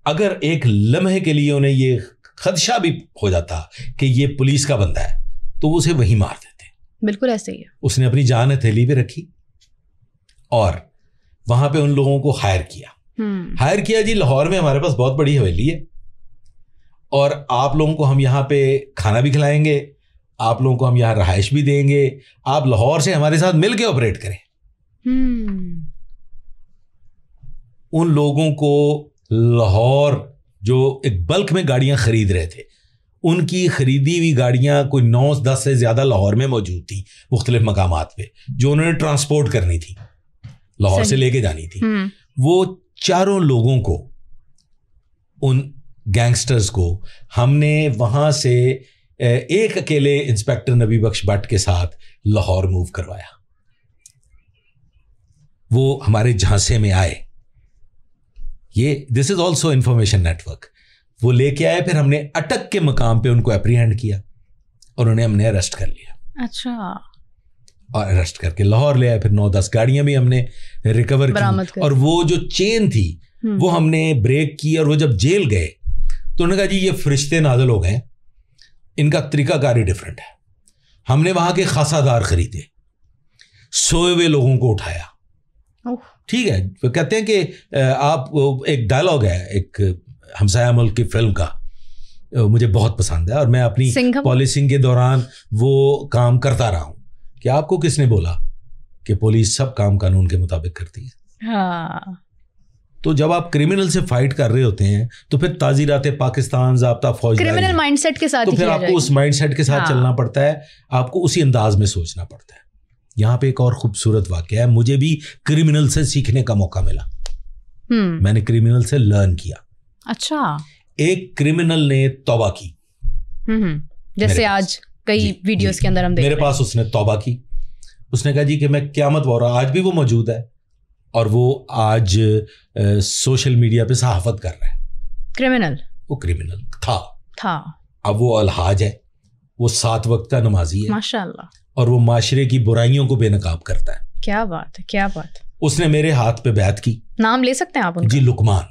اگر ایک لمحے کے لیے انہیں یہ خدشہ بھی ہو جاتا کہ یہ پولیس کا بندہ ہے تو وہ اسے وہی مار دیتے. بالکل ایسے ہی ہے. اس نے اپنی جان ہتھیلی پہ رکھی اور وہاں پہ ان لوگوں کو ہائر کیا. ہائر کیا جی, لاہور میں ہمارے پاس بہت بڑی حویلی ہے, اور آپ لوگوں کو ہم یہاں پہ کھانا بھی کھلائیں گے, آپ لوگوں کو ہم یہاں رہائش بھی دیں گے, آپ لاہور سے ہمارے ساتھ مل کے آپریٹ کریں. ان لوگوں کو لاہور جو ایک بلک میں گاڑیاں خرید رہے تھے, ان کی خریدی ہوئی گاڑیاں کوئی 9-10 سے زیادہ لاہور میں موجود تھیں مختلف مقامات پہ, جو انہوں نے ٹرانسپورٹ کرنی تھی, لاہور سے لے کے جانی تھی. وہ چاروں لوگوں کو, ان گینگسٹرز کو, ہم نے وہاں سے ایک اکیلے انسپیکٹر نبی بخش بٹ کے ساتھ لاہور موو کروایا. وہ ہمارے جھانسے میں آئے. یہ دس از آلسو انفارمیشن نیٹورک. وہ لے کے آئے, پھر ہم نے اٹک کے مقام پہ ان کو اپریہینڈ کیا اور انہیں ہم نے اریسٹ کر لیا. اچھا. اور اریسٹ کر کے لاہور لے آئے. پھر 9-10 گاڑیاں بھی ہم نے ریکور کی, اور وہ جو چین تھی وہ ہم نے بریک کی. اور وہ جب جیل گئے تو انہوں نے کہا جی یہ فرشتے نازل ہو گئے, ان کا طریقہ کار ہی ڈفرینٹ ہے. ہم نے وہاں کے خاصا دار خریدے, سوئے ہوئے لوگوں کو اٹھایا. ٹھیک ہے, وہ کہتے ہیں کہ آپ, ایک ڈائلاگ ہے ایک ہمسایہ ملک کی فلم کا, مجھے بہت پسند ہے, اور میں اپنی پالیسنگ کے دوران وہ کام کرتا رہا ہوں, کہ آپ کو کس نے بولا کہ پولیس سب کام قانون کے مطابق کرتی ہے. تو جب آپ کرمنل سے فائٹ کر رہے ہوتے ہیں تو پھر تعزیرات پاکستان, ضابطہ فوج, کرمنل مائنڈ سیٹ کے ساتھ, تو پھر آپ کو اس مائنڈ سیٹ کے ساتھ چلنا پڑتا ہے, آپ کو اسی انداز میں سوچنا پڑتا ہے. یہاں پہ ایک اور خوبصورت واقعہ ہے, مجھے بھی کرمنل سے سیکھنے کا موقع ملا. میں نے کرمنل سے لرن کیا. اچھا. ایک کرمنل نے توبہ کی, جیسے آج کئی ویڈیوز کے اندر ہم دیکھ رہے ہیں. میرے پاس اس نے توبہ کی. اس نے کہا جی کہ میں قیامت ہو رہا, آج بھی وہ موجود ہے, اور وہ آج سوشل میڈیا پہ صحافت کر رہا ہے. کرمنل, وہ کرمنل تھا. اب وہ الحاج ہے, وہ 7 وقت کا نمازی ہے, ماشاءاللہ, اور وہ معاشرے کی برائیوں کو بے نقاب کرتا ہے. کیا بات ہے, کیا بات. اس نے میرے ہاتھ پہ بیعت کی. نام لے سکتے ہیں آپ ان کا؟ جی, لقمان.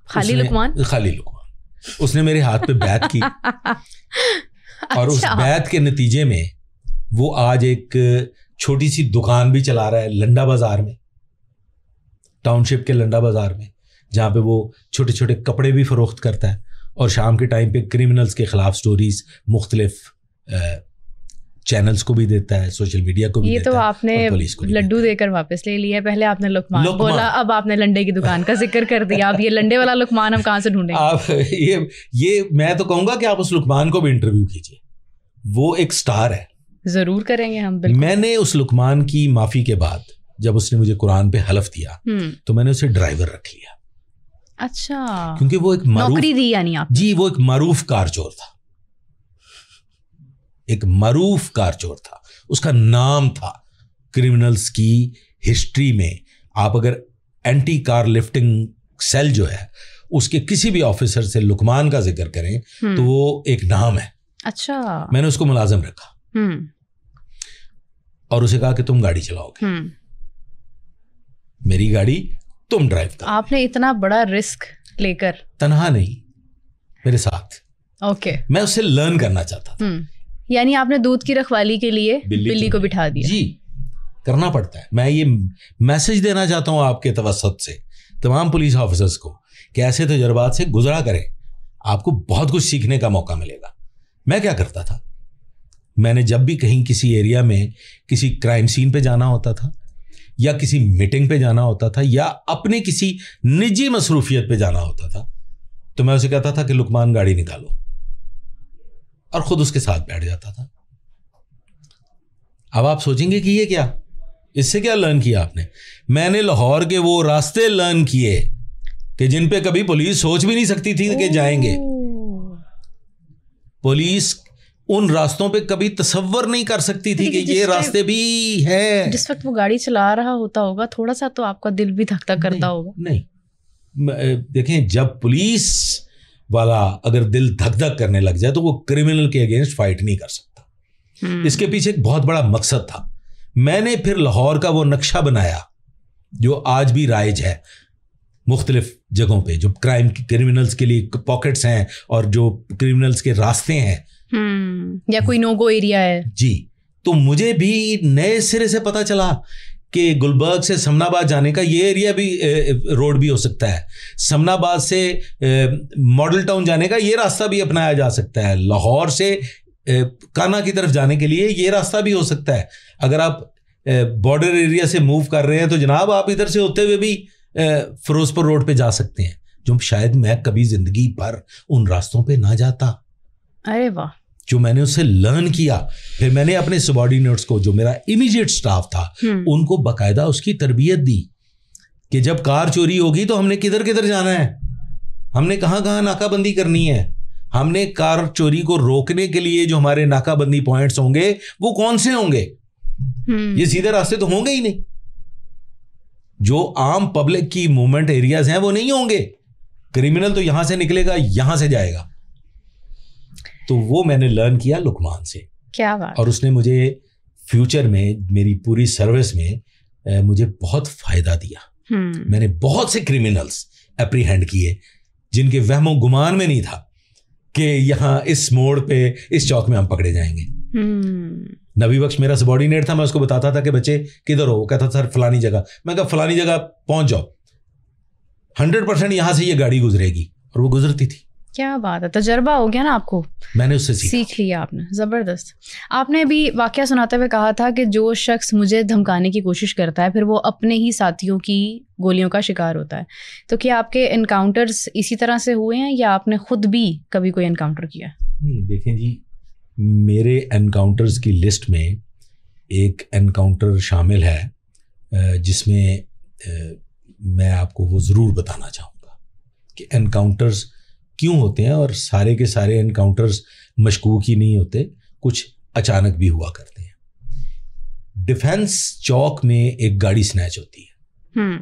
خالی لقمان. اس نے میرے ہاتھ پہ بیعت کی. اور اس بیعت کے نتیجے میں وہ آج ایک چھوٹی سی دکان بھی چلا رہا ہے لنڈا بازار میں, ٹاؤن شپ کے لنڈا بازار میں, جہاں پہ وہ چھوٹے چھوٹے کپڑے بھی فروخت کرتا ہے, اور شام کے ٹائم پہ کرمنلز کے خلاف سٹوریز مختلف چینلز کو بھی دیتا ہے, سوشل میڈیا کو بھی دیتا ہے. یہ تو آپ نے لڈو دے کر واپس لے لیا. پہلے آپ نے لقمان بولا, اب آپ نے لنڈے کی دکان کا ذکر کر دیا. اب یہ لنڈے والا لقمان ہم کہاں سے ڈھونڈیں؟ آپ یہ میں تو کہوں گا کہ آپ اس لقمان کو بھی انٹرویو کیجیے, وہ ایک سٹار ہے. ضرور کریں گے ہم. بالکل. میں نے اس لقمان کی معافی کے بعد, جب اس نے مجھے قرآن پہ حلف دیا, تو میں نے اسے ڈرائیور رکھ لیا. اچھا. کیونکہ وہ ایک نوکری دی یعنی آپ؟ جی, وہ ایک معروف کار چور تھا. ایک معروف کار چور تھا, اس کا نام تھا کرمنلز کی ہسٹری میں. آپ اگر اینٹی کار لفٹنگ سیل جو ہے اس کے کسی بھی آفیسر سے لقمان کا ذکر کریں تو وہ ایک نام ہے. اچھا. میں نے اس کو ملازم رکھا اور اسے کہا کہ تم گاڑی چلاؤ گے, میری گاڑی تم ڈرائیو کرو. آپ نے اتنا بڑا رسک لے کر, تنہا نہیں, میرے ساتھ. اوکے. میں اس سے لرن کرنا چاہتا تھا. یعنی آپ نے دودھ کی رکھوالی کے لیے بلی کو بٹھا دیا. جی, کرنا پڑتا ہے. میں یہ میسج دینا چاہتا ہوں آپ کے توسط سے تمام پولیس آفیسرز کو کہ ایسے تجربات سے گزرا کریں, آپ کو بہت کچھ سیکھنے کا موقع ملے گا. میں کیا کرتا تھا, میں نے جب بھی کہیں کسی ایریا میں کسی کرائم سین پہ جانا ہوتا تھا, یا کسی میٹنگ پہ جانا ہوتا تھا, یا اپنے کسی نجی مصروفیت پہ جانا ہوتا تھا, تو میں اسے کہتا تھا کہ لقمان گاڑی نکالو, اور خود اس کے ساتھ بیٹھ جاتا تھا. اب آپ سوچیں گے کہ یہ کیا, اس سے کیا لرن کیا آپ نے؟ میں نے لاہور کے وہ راستے لرن کیے کہ جن پہ کبھی پولیس سوچ بھی نہیں سکتی تھی کہ جائیں گے. پولیس ان راستوں پہ کبھی تصور نہیں کر سکتی تھی کہ یہ راستے بھی ہیں. جس وقت وہ گاڑی چلا رہا ہوتا ہوگا, تھوڑا سا تو آپ کا دل بھی دھک دھک کرتا ہوگا. نہیں, دیکھیں, جب پولیس والا اگر دل دھک دھک کرنے لگ جائے تو وہ کرمنل کے اگینسٹ فائٹ نہیں کر سکتا. اس کے پیچھے ایک بہت بڑا مقصد تھا. میں نے پھر لاہور کا وہ نقشہ بنایا جو آج بھی رائج ہے مختلف جگہوں پہ, جو کرمنلز کے لیے پاکٹس ہیں اور جو کرمنلز کے راستے ہیں, یا کوئی نو گو ایریا ہے. جی, تو مجھے بھی نئے سرے سے پتا چلا کہ گلبرگ سے سمن آباد جانے کا یہ ایریا بھی روڈ بھی ہو سکتا ہے, سمن آباد سے ماڈل ٹاؤن جانے کا یہ راستہ بھی اپنایا جا سکتا ہے, لاہور سے کانا کی طرف جانے کے لیے یہ راستہ بھی ہو سکتا ہے. اگر آپ بارڈر ایریا سے موو کر رہے ہیں تو جناب آپ ادھر سے ہوتے ہوئے بھی فیروزپور روڈ پہ جا سکتے ہیں, جو شاید میں کبھی زندگی پر ان راستوں پہ نہ جاتا. ارے واہ. جو میں نے اس سے لرن کیا, پھر میں نے اپنے سبارڈینیٹس کو, جو میرا امیجیٹ سٹاف تھا, ان کو باقاعدہ اس کی تربیت دی کہ جب کار چوری ہوگی تو ہم نے کدھر کدھر جانا ہے, ہم نے کہاں کہاں ناکہ بندی کرنی ہے, ہم نے کار چوری کو روکنے کے لیے جو ہمارے ناکہ بندی پوائنٹس ہوں گے وہ کون سے ہوں گے. یہ سیدھے راستے تو ہوں گے ہی نہیں, جو عام پبلک کی موومنٹ ایریاز ہیں وہ نہیں ہوں گے. کریمنل تو یہاں سے نکلے گا, یہاں سے جائے گا. تو وہ میں نے لرن کیا لقمان سے. کیا بات. اور اس نے مجھے فیوچر میں میری پوری سروس میں مجھے بہت فائدہ دیا. میں نے بہت سے کرمنلز اپریہینڈ کیے جن کے وہم و گمان میں نہیں تھا کہ یہاں اس موڑ پہ اس چوک میں ہم پکڑے جائیں گے. نبی بخش میرا سبارڈینیٹ تھا, میں اس کو بتاتا تھا کہ بچے کدھر ہو, وہ کہتا تھا سر فلانی جگہ. میں کہا فلانی جگہ پہنچ جاؤ, 100% یہاں سے یہ گاڑی گزرے گی, اور وہ گزرتی تھی. کیا بات ہے, تجربہ ہو گیا نا آپ کو, میں نے اس سے سیکھ لیا آپ نے. زبردست. آپ نے ابھی واقعہ سناتے ہوئے کہا تھا کہ جو شخص مجھے دھمکانے کی کوشش کرتا ہے پھر وہ اپنے ہی ساتھیوں کی گولیوں کا شکار ہوتا ہے. تو کیا آپ کے انکاؤنٹرز اسی طرح سے ہوئے ہیں یا آپ نے خود بھی کبھی کوئی انکاؤنٹر کیا؟ نہیں, دیکھیں جی, میرے انکاؤنٹرز کی لسٹ میں ایک انکاؤنٹر شامل ہے جس میں میں آپ کو وہ ضرور بتانا چاہوں گا کہ انکاؤنٹرز کیوں ہوتے ہیں, اور سارے کے سارے انکاؤنٹرز مشکوک ہی نہیں ہوتے, کچھ اچانک بھی ہوا کرتے ہیں. ڈیفینس چوک میں ایک گاڑی سنیچ ہوتی ہے.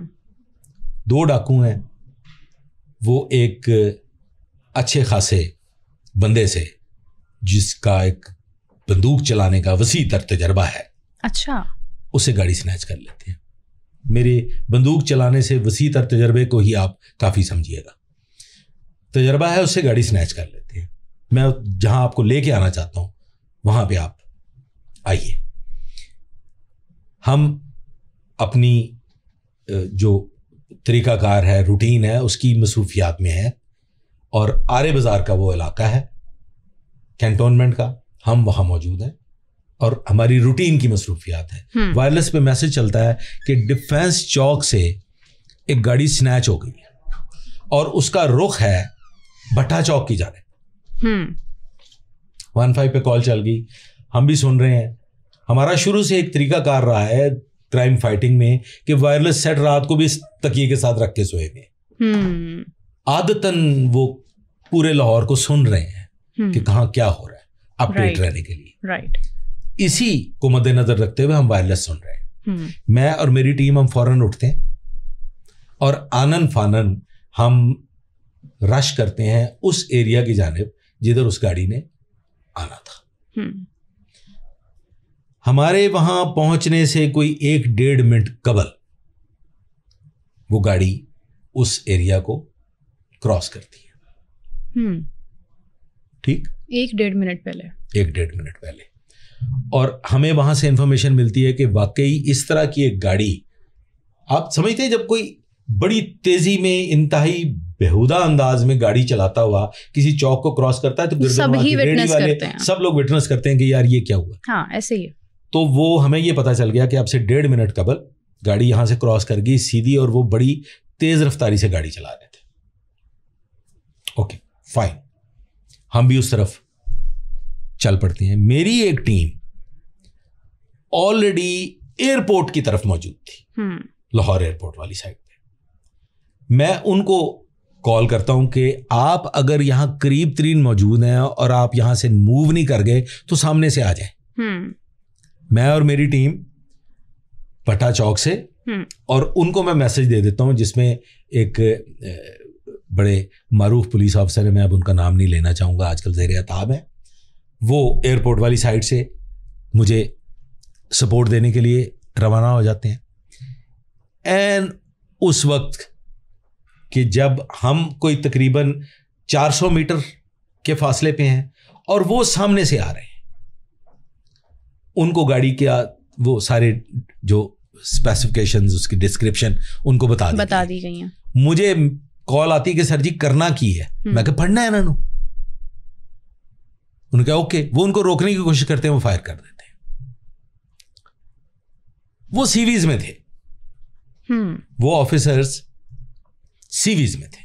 2 ڈاکو ہیں, وہ ایک اچھے خاصے بندے سے جس کا ایک بندوق چلانے کا وسیع تر تجربہ ہے, اچھا, اسے گاڑی سنیچ کر لیتے ہیں. میرے بندوق چلانے سے وسیع تر تجربے کو ہی آپ کافی سمجھیے گا, تجربہ ہے, اس سے گاڑی سنیچ کر لیتے ہیں. میں جہاں آپ کو لے کے آنا چاہتا ہوں وہاں پہ آپ آئیے. ہم اپنی جو طریقہ کار ہے, روٹین ہے, اس کی مصروفیات میں ہے, اور آرے بازار کا وہ علاقہ ہے کینٹونمنٹ کا, ہم وہاں موجود ہیں اور ہماری روٹین کی مصروفیات ہے. وائرلیس پہ میسج چلتا ہے کہ ڈیفینس چوک سے ایک گاڑی سنیچ ہو گئی ہے اور اس کا رخ ہے بٹا چوک کی جانب. 15 پہ کال چل گئی, ہم بھی سن رہے ہیں. ہمارا شروع سے ایک طریقہ کار رہا ہے کرائم فائٹنگ میں کہ وائرلیس سیٹ رات کو بھی اس تکیے کے ساتھ رکھ کے سوئے گئے. عادتاً وہ پورے لاہور کو سن رہے ہیں کہ کہاں کیا ہو رہا ہے, اپ ڈیٹ رہنے کے لیے. رائٹ. اسی کو مد نظر رکھتے ہوئے ہم وائرلیس سن رہے ہیں. میں اور میری ٹیم ہم فوراً اٹھتے ہیں اور آنن فانن ہم رش کرتے ہیں اس ایریا کی جانب جدھر اس گاڑی نے آنا تھا. ہمارے وہاں پہنچنے سے کوئی 1-1.5 منٹ قبل وہ گاڑی اس ایریا کو کراس کرتی ہے. ٹھیک, 1-1.5 منٹ پہلے. 1-1.5 منٹ پہلے. اور ہمیں وہاں سے انفارمیشن ملتی ہے کہ واقعی اس طرح کی ایک گاڑی, آپ سمجھتے ہیں جب کوئی بڑی تیزی میں انتہائی بےہودہ انداز میں گاڑی چلاتا ہوا کسی چوک کو کراس کرتا ہے تو سب لوگ وٹنس کرتے ہیں کہ یار یہ کیا ہوا. ہاں ایسے ہی. تو وہ ہمیں یہ پتا چل گیا کہ اب سے 1.5 منٹ قبل گاڑی یہاں سے کراس کر گئی سیدھی, اور وہ بڑی تیز رفتاری سے گاڑی چلا رہے تھے. اوکے فائن, ہم بھی اس طرف چل پڑتے ہیں. میری ایک ٹیم آلریڈی ایئرپورٹ کی طرف موجود تھی, لاہور ایئرپورٹ والی سائڈ پہ. میں ان کو کال کرتا ہوں کہ آپ اگر یہاں قریب ترین موجود ہیں اور آپ یہاں سے موو نہیں کر گئے تو سامنے سے آ جائیں. میں اور میری ٹیم پٹا چوک سے, اور ان کو میں میسج دے دیتا ہوں جس میں ایک بڑے معروف پولیس آفیسر ہے, میں اب ان کا نام نہیں لینا چاہوں گا, آج کل زیر عتاب ہے, وہ ایئرپورٹ والی سائڈ سے مجھے سپورٹ دینے کے لیے روانہ ہو جاتے ہیں. اینڈ اس وقت کہ جب ہم کوئی تقریباً 400 میٹر کے فاصلے پہ ہیں اور وہ سامنے سے آ رہے ہیں, ان کو گاڑی کیا وہ سارے جو اسپیسیفکیشنز اس کی ڈسکرپشن ان کو بتا دی گئی ہیں. مجھے کال آتی کہ سر جی کرنا کی ہے, میں کہ پڑھنا ہے انہوں. انہوں نے کہا اوکے, وہ ان کو روکنے کی کوشش کرتے ہیں, وہ فائر کر دیتے ہیں. وہ سیویز میں تھے, وہ آفیسرز سیویز میں تھے.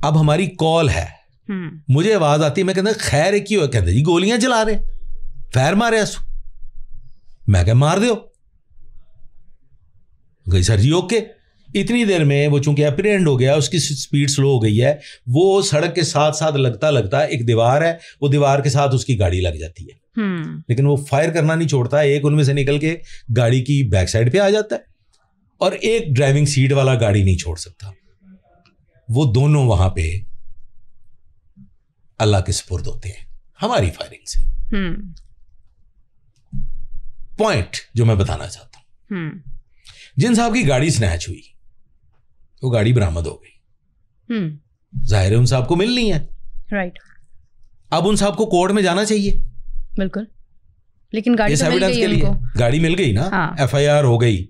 اب ہماری کال ہے, مجھے آواز آتی ہے, میں کہتا خیر ہے کیوں, کہتے جی گولیاں چلا رہے, فائر مارے اسو. میں کہ مار دیو. گئی سر جی اوکے. اتنی دیر میں وہ چونکہ اپریہنڈ ہو گیا, اس کی سپیڈ سلو ہو گئی ہے, وہ سڑک کے ساتھ ساتھ لگتا ایک دیوار ہے, وہ دیوار کے ساتھ اس کی گاڑی لگ جاتی ہے, لیکن وہ فائر کرنا نہیں چھوڑتا. ایک ان میں سے نکل کے گاڑی کی بیک سائڈ پہ آ جاتا ہے, اور ایک ڈرائیونگ سیٹ والا گاڑی نہیں چھوڑ سکتا. وہ دونوں وہاں پہ اللہ کے سپرد ہوتے ہیں ہماری فائرنگ سے. پوائنٹ جو میں بتانا چاہتا ہوں, جن صاحب کی گاڑی سنیچ ہوئی, وہ گاڑی برآمد ہو گئی, ظاہر ہے ان صاحب کو ملنی ہے, رائٹ. اب ان صاحب کو کورٹ میں جانا چاہیے, بالکل, لیکن گاڑی مل گئی نا, ایف آئی آر ہو گئی,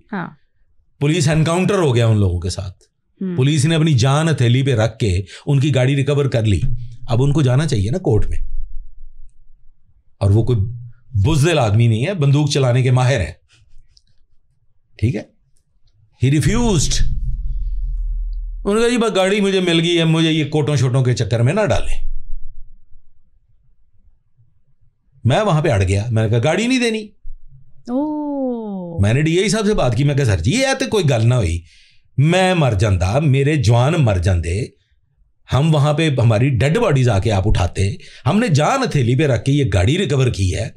پولیس انکاؤنٹر ہو گیا ان لوگوں کے ساتھ, پولیس نے اپنی جان ہتھیلی پہ رکھ کے ان کی گاڑی ریکور کر لی. اب ان کو جانا چاہیے نا کورٹ میں, اور وہ کوئی بزدل آدمی نہیں ہے, بندوق چلانے کے ماہر ہیں, ٹھیک ہے. ہی ریفیوزڈ. انہوں نے کہا جی بس گاڑی مجھے مل گئی ہے, مجھے یہ کوٹوں شوٹوں کے چکر میں نہ ڈالیں. میں وہاں پہ اڑ گیا, میں نے کہا گاڑی نہیں دینی. میں نے ڈی آئی صاحب سے بات کی, میں کہا سر جی یہ تو کوئی گل نہ ہوئی, میں مر جاندہ, میرے جوان مر جاندے, ہم وہاں پہ ہماری ڈیڈ باڈیز آ کے آپ اٹھاتے, ہم نے جان ہتھیلی پہ رکھ کے یہ گاڑی ریکور کی ہے,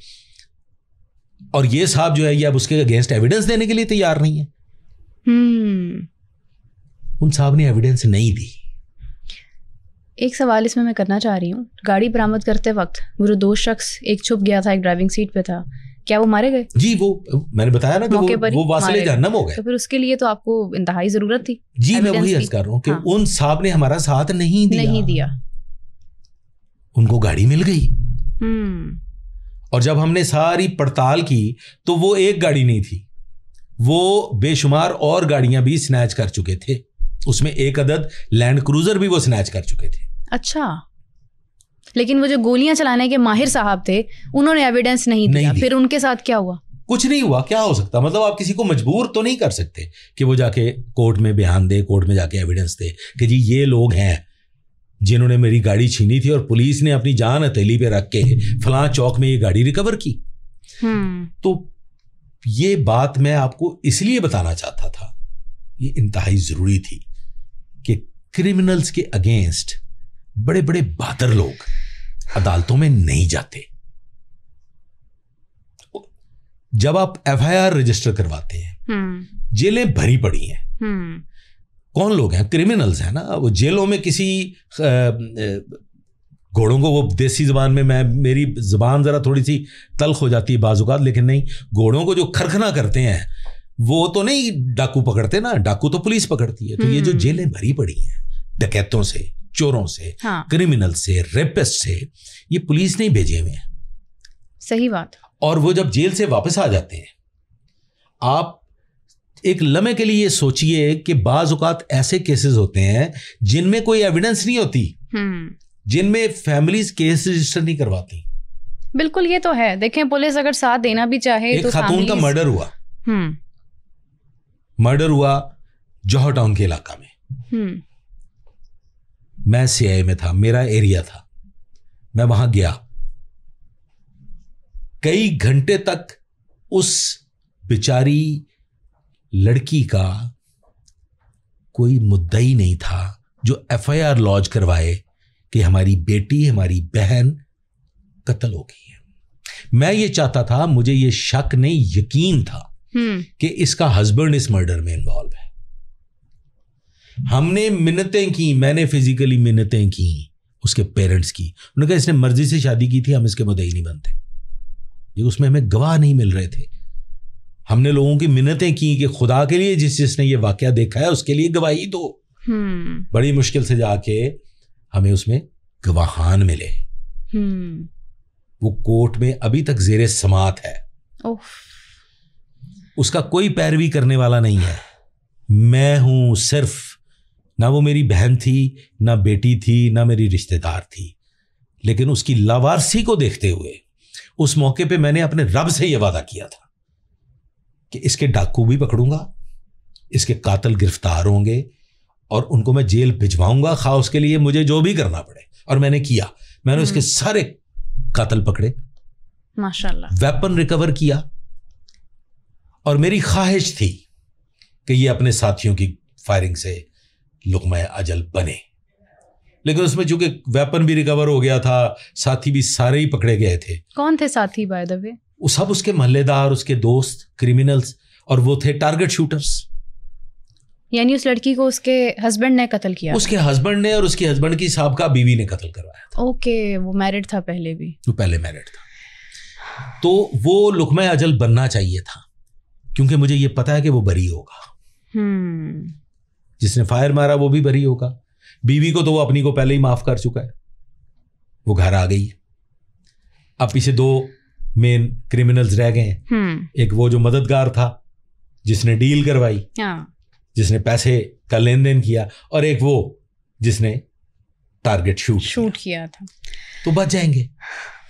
اور یہ صاحب جو ہے یہ اب اس کے اگینسٹ ایویڈنس دینے کے لیے تیار نہیں ہے. ان صاحب نے ایویڈنس نہیں دی. ایک سوال اس میں کرنا چاہ رہی ہوں, گاڑی برآمد کرتے وقت وہ جو 2 شخص, ایک چھپ گیا تھا, ایک ڈرائیونگ سیٹ پہ تھا, کیا وہ مارے گئے؟ جی وہ میں نے بتایا نا کہ وہ واصل جہنم ہو گئے. تو پھر اس کے لیے تو آپ کو انتہائی ضرورت تھی. جی میں وہی عرض کر رہا ہوں کہ ان صاحب نے ہمارا ساتھ نہیں دیا. ان کو گاڑی مل گئی, اور جب ہم نے ساری پڑتال کی تو وہ ایک گاڑی نہیں تھی, وہ بے شمار اور گاڑیاں بھی سنیچ کر چکے تھے. اس میں ایک عدد لینڈ کروزر بھی وہ سنیچ کر چکے تھے. اچھا, لیکن وہ جو گولیاں چلانے کے ماہر صاحب تھے انہوں نے ایویڈنس نہیں دیا. پھر ان کے ساتھ کیا ہوا؟ کچھ نہیں ہوا. کیا ہو سکتا, مطلب آپ کسی کو مجبور تو نہیں کر سکتے کہ وہ جا کے کورٹ میں بیان دے, کورٹ میں جا کے ایویڈنس دے کہ جی یہ لوگ ہیں جنہوں نے میری گاڑی چھینی تھی, اور پولیس نے اپنی جان ہتھیلی پہ رکھ کے فلاں چوک میں یہ گاڑی ریکور کی. تو یہ بات میں آپ کو اس لیے بتانا چاہتا تھا, یہ انتہائی ضروری تھی کہ کرمنلز کے اگینسٹ بڑے بڑے بہادر لوگ عدالتوں میں نہیں جاتے. جب آپ ایف آئی آر رجسٹر کرواتے ہیں, جیلیں بھری پڑی ہیں, کون لوگ ہیں؟ کرمنلز ہیں نا. وہ جیلوں میں کسی گھوڑوں کو, وہ دیسی زبان میں میری زبان ذرا تھوڑی سی تلخ ہو جاتی ہے بعض اوقات, لیکن نہیں, گھوڑوں کو جو کھرکھنا کرتے ہیں وہ تو نہیں ڈاکو پکڑتے نا, ڈاکو تو پولیس پکڑتی ہے. تو یہ جو جیلیں بھری پڑی ہیں ڈکیتوں سے, چوروں سے, کرمنل سے, ریپسٹ سے, یہ پولیس نہیں بھیجے ہوئے ہیں. صحیح بات. اور وہ جب جیل سے واپس آ جاتے ہیں, آپ ایک لمحے کے لیے یہ سوچئے کہ بعض اوقات ایسے کیسز ہوتے ہیں جن میں کوئی ایویڈنس نہیں ہوتی, جن میں فیملیز کیس رجسٹر نہیں کرواتی. بالکل, یہ تو ہے. دیکھیں پولیس اگر ساتھ دینا بھی چاہے, ایک خاتون کا مرڈر ہوا جوہر ٹاؤن کے علاقہ میں. میں سی آئی میں تھا, میرا ایریا تھا, میں وہاں گیا. کئی گھنٹے تک اس بیچاری لڑکی کا کوئی مدعی نہیں تھا جو ایف آئی آر لانچ کروائے کہ ہماری بیٹی, ہماری بہن قتل ہو گئی ہے. میں یہ چاہتا تھا, مجھے یہ شک نہیں, یقین تھا کہ اس کا ہسبینڈ اس مرڈر میں انوالو ہے. ہم نے منتیں کی, میں نے فزیکلی منتیں کی اس کے پیرنٹس کی. انہوں نے کہا اس نے مرضی سے شادی کی تھی, ہم اس کے مدعی نہیں بنتے. یہ اس میں ہمیں گواہ نہیں مل رہے تھے. ہم نے لوگوں کی منتیں کی کہ خدا کے لیے جس نے یہ واقعہ دیکھا ہے اس کے لیے گواہی دو. بڑی مشکل سے جا کے ہمیں اس میں گواہان ملے. وہ کورٹ میں ابھی تک زیر سماعت ہے. اس کا کوئی پیروی کرنے والا نہیں ہے. میں ہوں صرف, نہ وہ میری بہن تھی, نہ بیٹی تھی, نہ میری رشتہ دار تھی, لیکن اس کی لاوارسی کو دیکھتے ہوئے اس موقع پہ میں نے اپنے رب سے یہ وعدہ کیا تھا کہ اس کے ڈاکو بھی پکڑوں گا, اس کے قاتل گرفتار ہوں گے اور ان کو میں جیل بھجواؤں گا, خواہ اس کے لیے مجھے جو بھی کرنا پڑے. اور میں نے کیا. میں نے اس کے سارے قاتل پکڑے, ماشاءاللہ, ویپن ریکور کیا, اور میری خواہش تھی کہ یہ اپنے ساتھیوں کی فائرنگ سے لقمہ اجل بنے. لیکن اس میں چونکہ ویپن بھی ریکور ہو گیا تھا, ساتھی بھی سارے ہی پکڑے گئے تھے. کون تھے ساتھی بائی دا وے؟ وہ سب اس کے محلے دار, اس کے دوست, کرمنلز, اور وہ تھے ٹارگٹ شوٹرز. یعنی اس لڑکی کو اس کے ہسبینڈ نے قتل کیا؟ اس کے ہسبینڈ نے اور اس کے ہسبینڈ کی سابقہ بیوی نے قتل کروایا تھا. اوکے, وہ میرڈ تھا پہلے بھی؟ وہ پہلے میرڈ تھا. تو وہ لقمہ اجل بننا چاہیے تھا, کیونکہ مجھے یہ پتا ہے کہ وہ بری ہوگا. جس نے فائر مارا وہ بھی بری ہوگا. بیوی کو تو وہ اپنی کو پہلے ہی معاف کر چکا ہے, وہ گھر آ گئی ہے. اب پیچھے 2 مین کرمنلز رہ گئے ہیں. ایک وہ جو مددگار تھا جس نے ڈیل کروائی, جس نے پیسے کا لین دین کیا, اور ایک وہ جس نے ٹارگٹ شوٹ کیا تھا. تو بچ جائیں گے.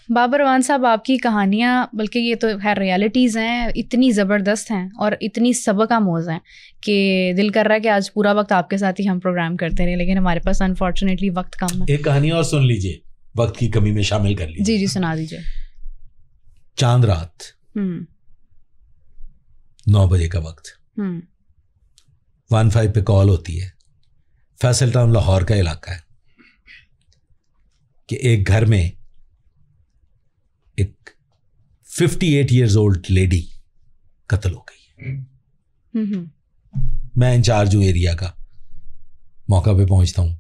بابر روان صاحب, آپ کی کہانیاں, بلکہ یہ تو خیر ریالٹیز ہیں, اتنی زبردست ہیں اور اتنی سبق آموز ہیں کہ دل کر رہا ہے کہ آج پورا وقت آپ کے ساتھ ہی ہم پروگرام کرتے رہے, لیکن ہمارے پاس انفارچونیٹلی وقت کم ہے. ایک کہانی اور سن لیجئے, وقت کی کمی میں شامل کر لیجئے. جی سنا دیجئے. چاند رات 9 بجے کا وقت, 15 پہ کال ہوتی ہے. فیصل ٹاؤن لاہور کا علاقہ ہے کہ ایک گھر میں ایک 58 ایئرز اولڈ لیڈی قتل ہو گئی. میں انچارج ہوں ایریا کا, موقع پہ پہنچتا ہوں,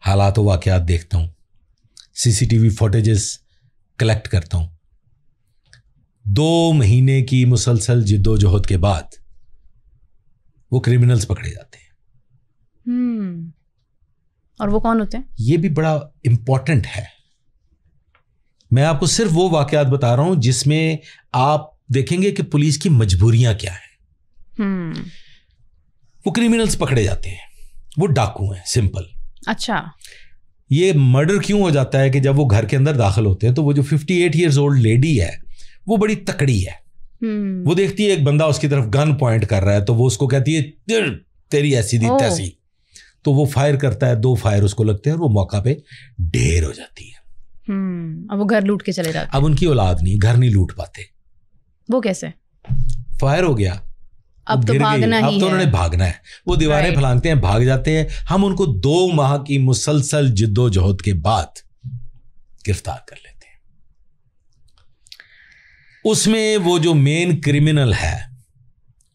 حالات و واقعات دیکھتا ہوں, CCTV فوٹیجز کلیکٹ کرتا ہوں. 2 مہینے کی مسلسل جد و جہد کے بعد وہ کرمنلز پکڑے جاتے ہیں. اور وہ کون ہوتے ہیں؟ یہ بھی بڑا امپورٹنٹ ہے. میں آپ کو صرف وہ واقعات بتا رہا ہوں جس میں آپ دیکھیں گے کہ پولیس کی مجبوریاں کیا ہیں. وہ کرمنلز پکڑے جاتے ہیں, وہ ڈاکو ہیں, سمپل. اچھا, یہ مرڈر کیوں ہو جاتا ہے کہ جب وہ گھر کے اندر داخل ہوتے ہیں تو وہ جو 58 ایئرز اولڈ لیڈی ہے وہ بڑی تکڑی ہے. وہ دیکھتی ہے ایک بندہ اس کی طرف گن پوائنٹ کر رہا ہے تو وہ اس کو کہتی ہے تیری ایسی دی تیسی, تو وہ فائر کرتا ہے. 2 فائر اس کو لگتے ہیں اور وہ موقع پہ ڈھیر ہو جاتی ہے. اب وہ گھر لوٹ کے چلے جاتے. اب ان کی اولاد نہیں, گھر نہیں لوٹ پاتے. وہ کیسے؟ فائر ہو گیا, اب تو بھاگنا ہی ہے. اب تو انہوں نے بھاگنا ہے. وہ دیواریں پھلانگتے ہیں, بھاگ جاتے ہیں. ہم ان کو 2 ماہ کی مسلسل جد و جہد کے بعد گرفتار کر لیتے ہیں. اس میں وہ جو مین کرمنل ہے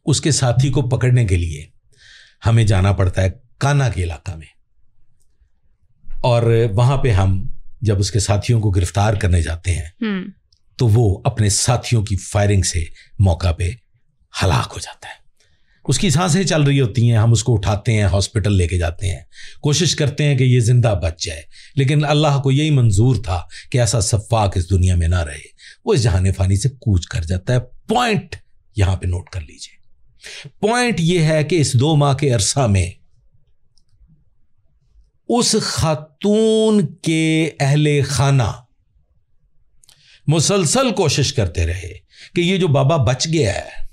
اس کے ساتھی کو پکڑنے کے لیے ہمیں جانا پڑتا ہے کانا کے علاقہ میں, اور وہاں پہ ہم جب اس کے ساتھیوں کو گرفتار کرنے جاتے ہیں تو وہ اپنے ساتھیوں کی فائرنگ سے موقع پہ ہلاک ہو جاتا ہے. اس کی سانسیں چل رہی ہوتی ہیں, ہم اس کو اٹھاتے ہیں, ہاسپٹل لے کے جاتے ہیں, کوشش کرتے ہیں کہ یہ زندہ بچ جائے, لیکن اللہ کو یہی منظور تھا کہ ایسا سفاک اس دنیا میں نہ رہے, وہ اس جہان فانی سے کوچ کر جاتا ہے. پوائنٹ یہاں پہ نوٹ کر لیجئے. پوائنٹ یہ ہے کہ اس 2 ماہ کے عرصہ میں اس خاتون کے اہل خانہ مسلسل کوشش کرتے رہے کہ یہ جو بابا بچ گیا ہے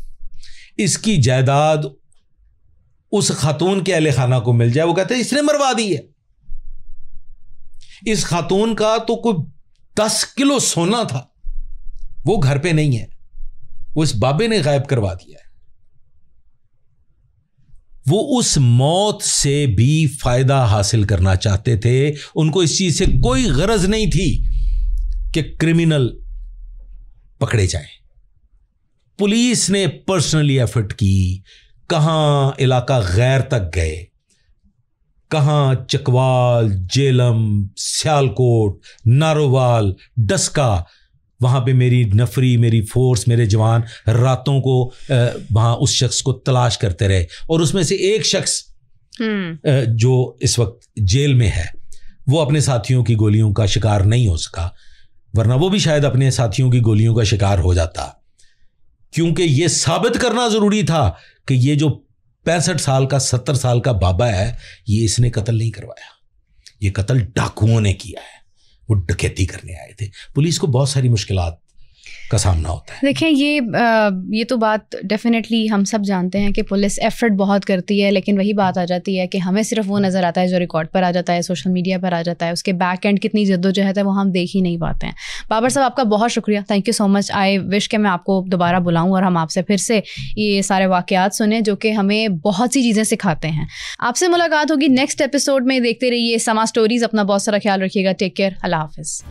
اس کی جائیداد اس خاتون کے اہل خانہ کو مل جائے. وہ کہتے ہیں اس نے مروا دی ہے. اس خاتون کا تو کوئی 10 کلو سونا تھا, وہ گھر پہ نہیں ہے, وہ اس بابے نے غائب کروا دیا ہے. وہ اس موت سے بھی فائدہ حاصل کرنا چاہتے تھے. ان کو اس چیز سے کوئی غرض نہیں تھی کہ کرمنل پکڑے جائیں. پولیس نے پرسنلی ایفرٹ کی, کہاں علاقہ غیر تک گئے, کہاں چکوال, جیلم, سیالکوٹ, نارووال, ڈسکا, وہاں پہ میری نفری, میری فورس, میرے جوان راتوں کو وہاں اس شخص کو تلاش کرتے رہے. اور اس میں سے ایک شخص جو اس وقت جیل میں ہے وہ اپنے ساتھیوں کی گولیوں کا شکار نہیں ہو سکا, ورنہ وہ بھی شاید اپنے ساتھیوں کی گولیوں کا شکار ہو جاتا. کیونکہ یہ ثابت کرنا ضروری تھا کہ یہ جو 65 سال کا 70 سال کا بابا ہے یہ اس نے قتل نہیں کروایا, یہ قتل ڈاکوؤں نے کیا ہے, وہ ڈکیتی کرنے آئے تھے. پولیس کو بہت ساری مشکلات کا سامنا ہوتا ہے. دیکھیں یہ تو بات ڈیفینیٹلی ہم سب جانتے ہیں کہ پولیس ایفرٹ بہت کرتی ہے, لیکن وہی بات آ جاتی ہے کہ ہمیں صرف وہ نظر آتا ہے جو ریکارڈ پر آ جاتا ہے, سوشل میڈیا پر آ جاتا ہے, اس کے بیک اینڈ کتنی جد و جہد ہے وہ ہم دیکھ ہی نہیں پاتے ہیں. بابر صاحب آپ کا بہت شکریہ, تھینک یو سو مچ. آئی وش کہ میں آپ کو دوبارہ بلاؤں اور ہم آپ سے پھر سے یہ سارے واقعات سنیں جو کہ ہمیں بہت سی چیزیں سکھاتے ہیں. آپ سے ملاقات ہوگی نیکسٹ ایپیسوڈ میں. دیکھتے رہیے سما اسٹوریز. اپنا بہت سارا خیال رکھیے گا. Take care. اللہ حافظ.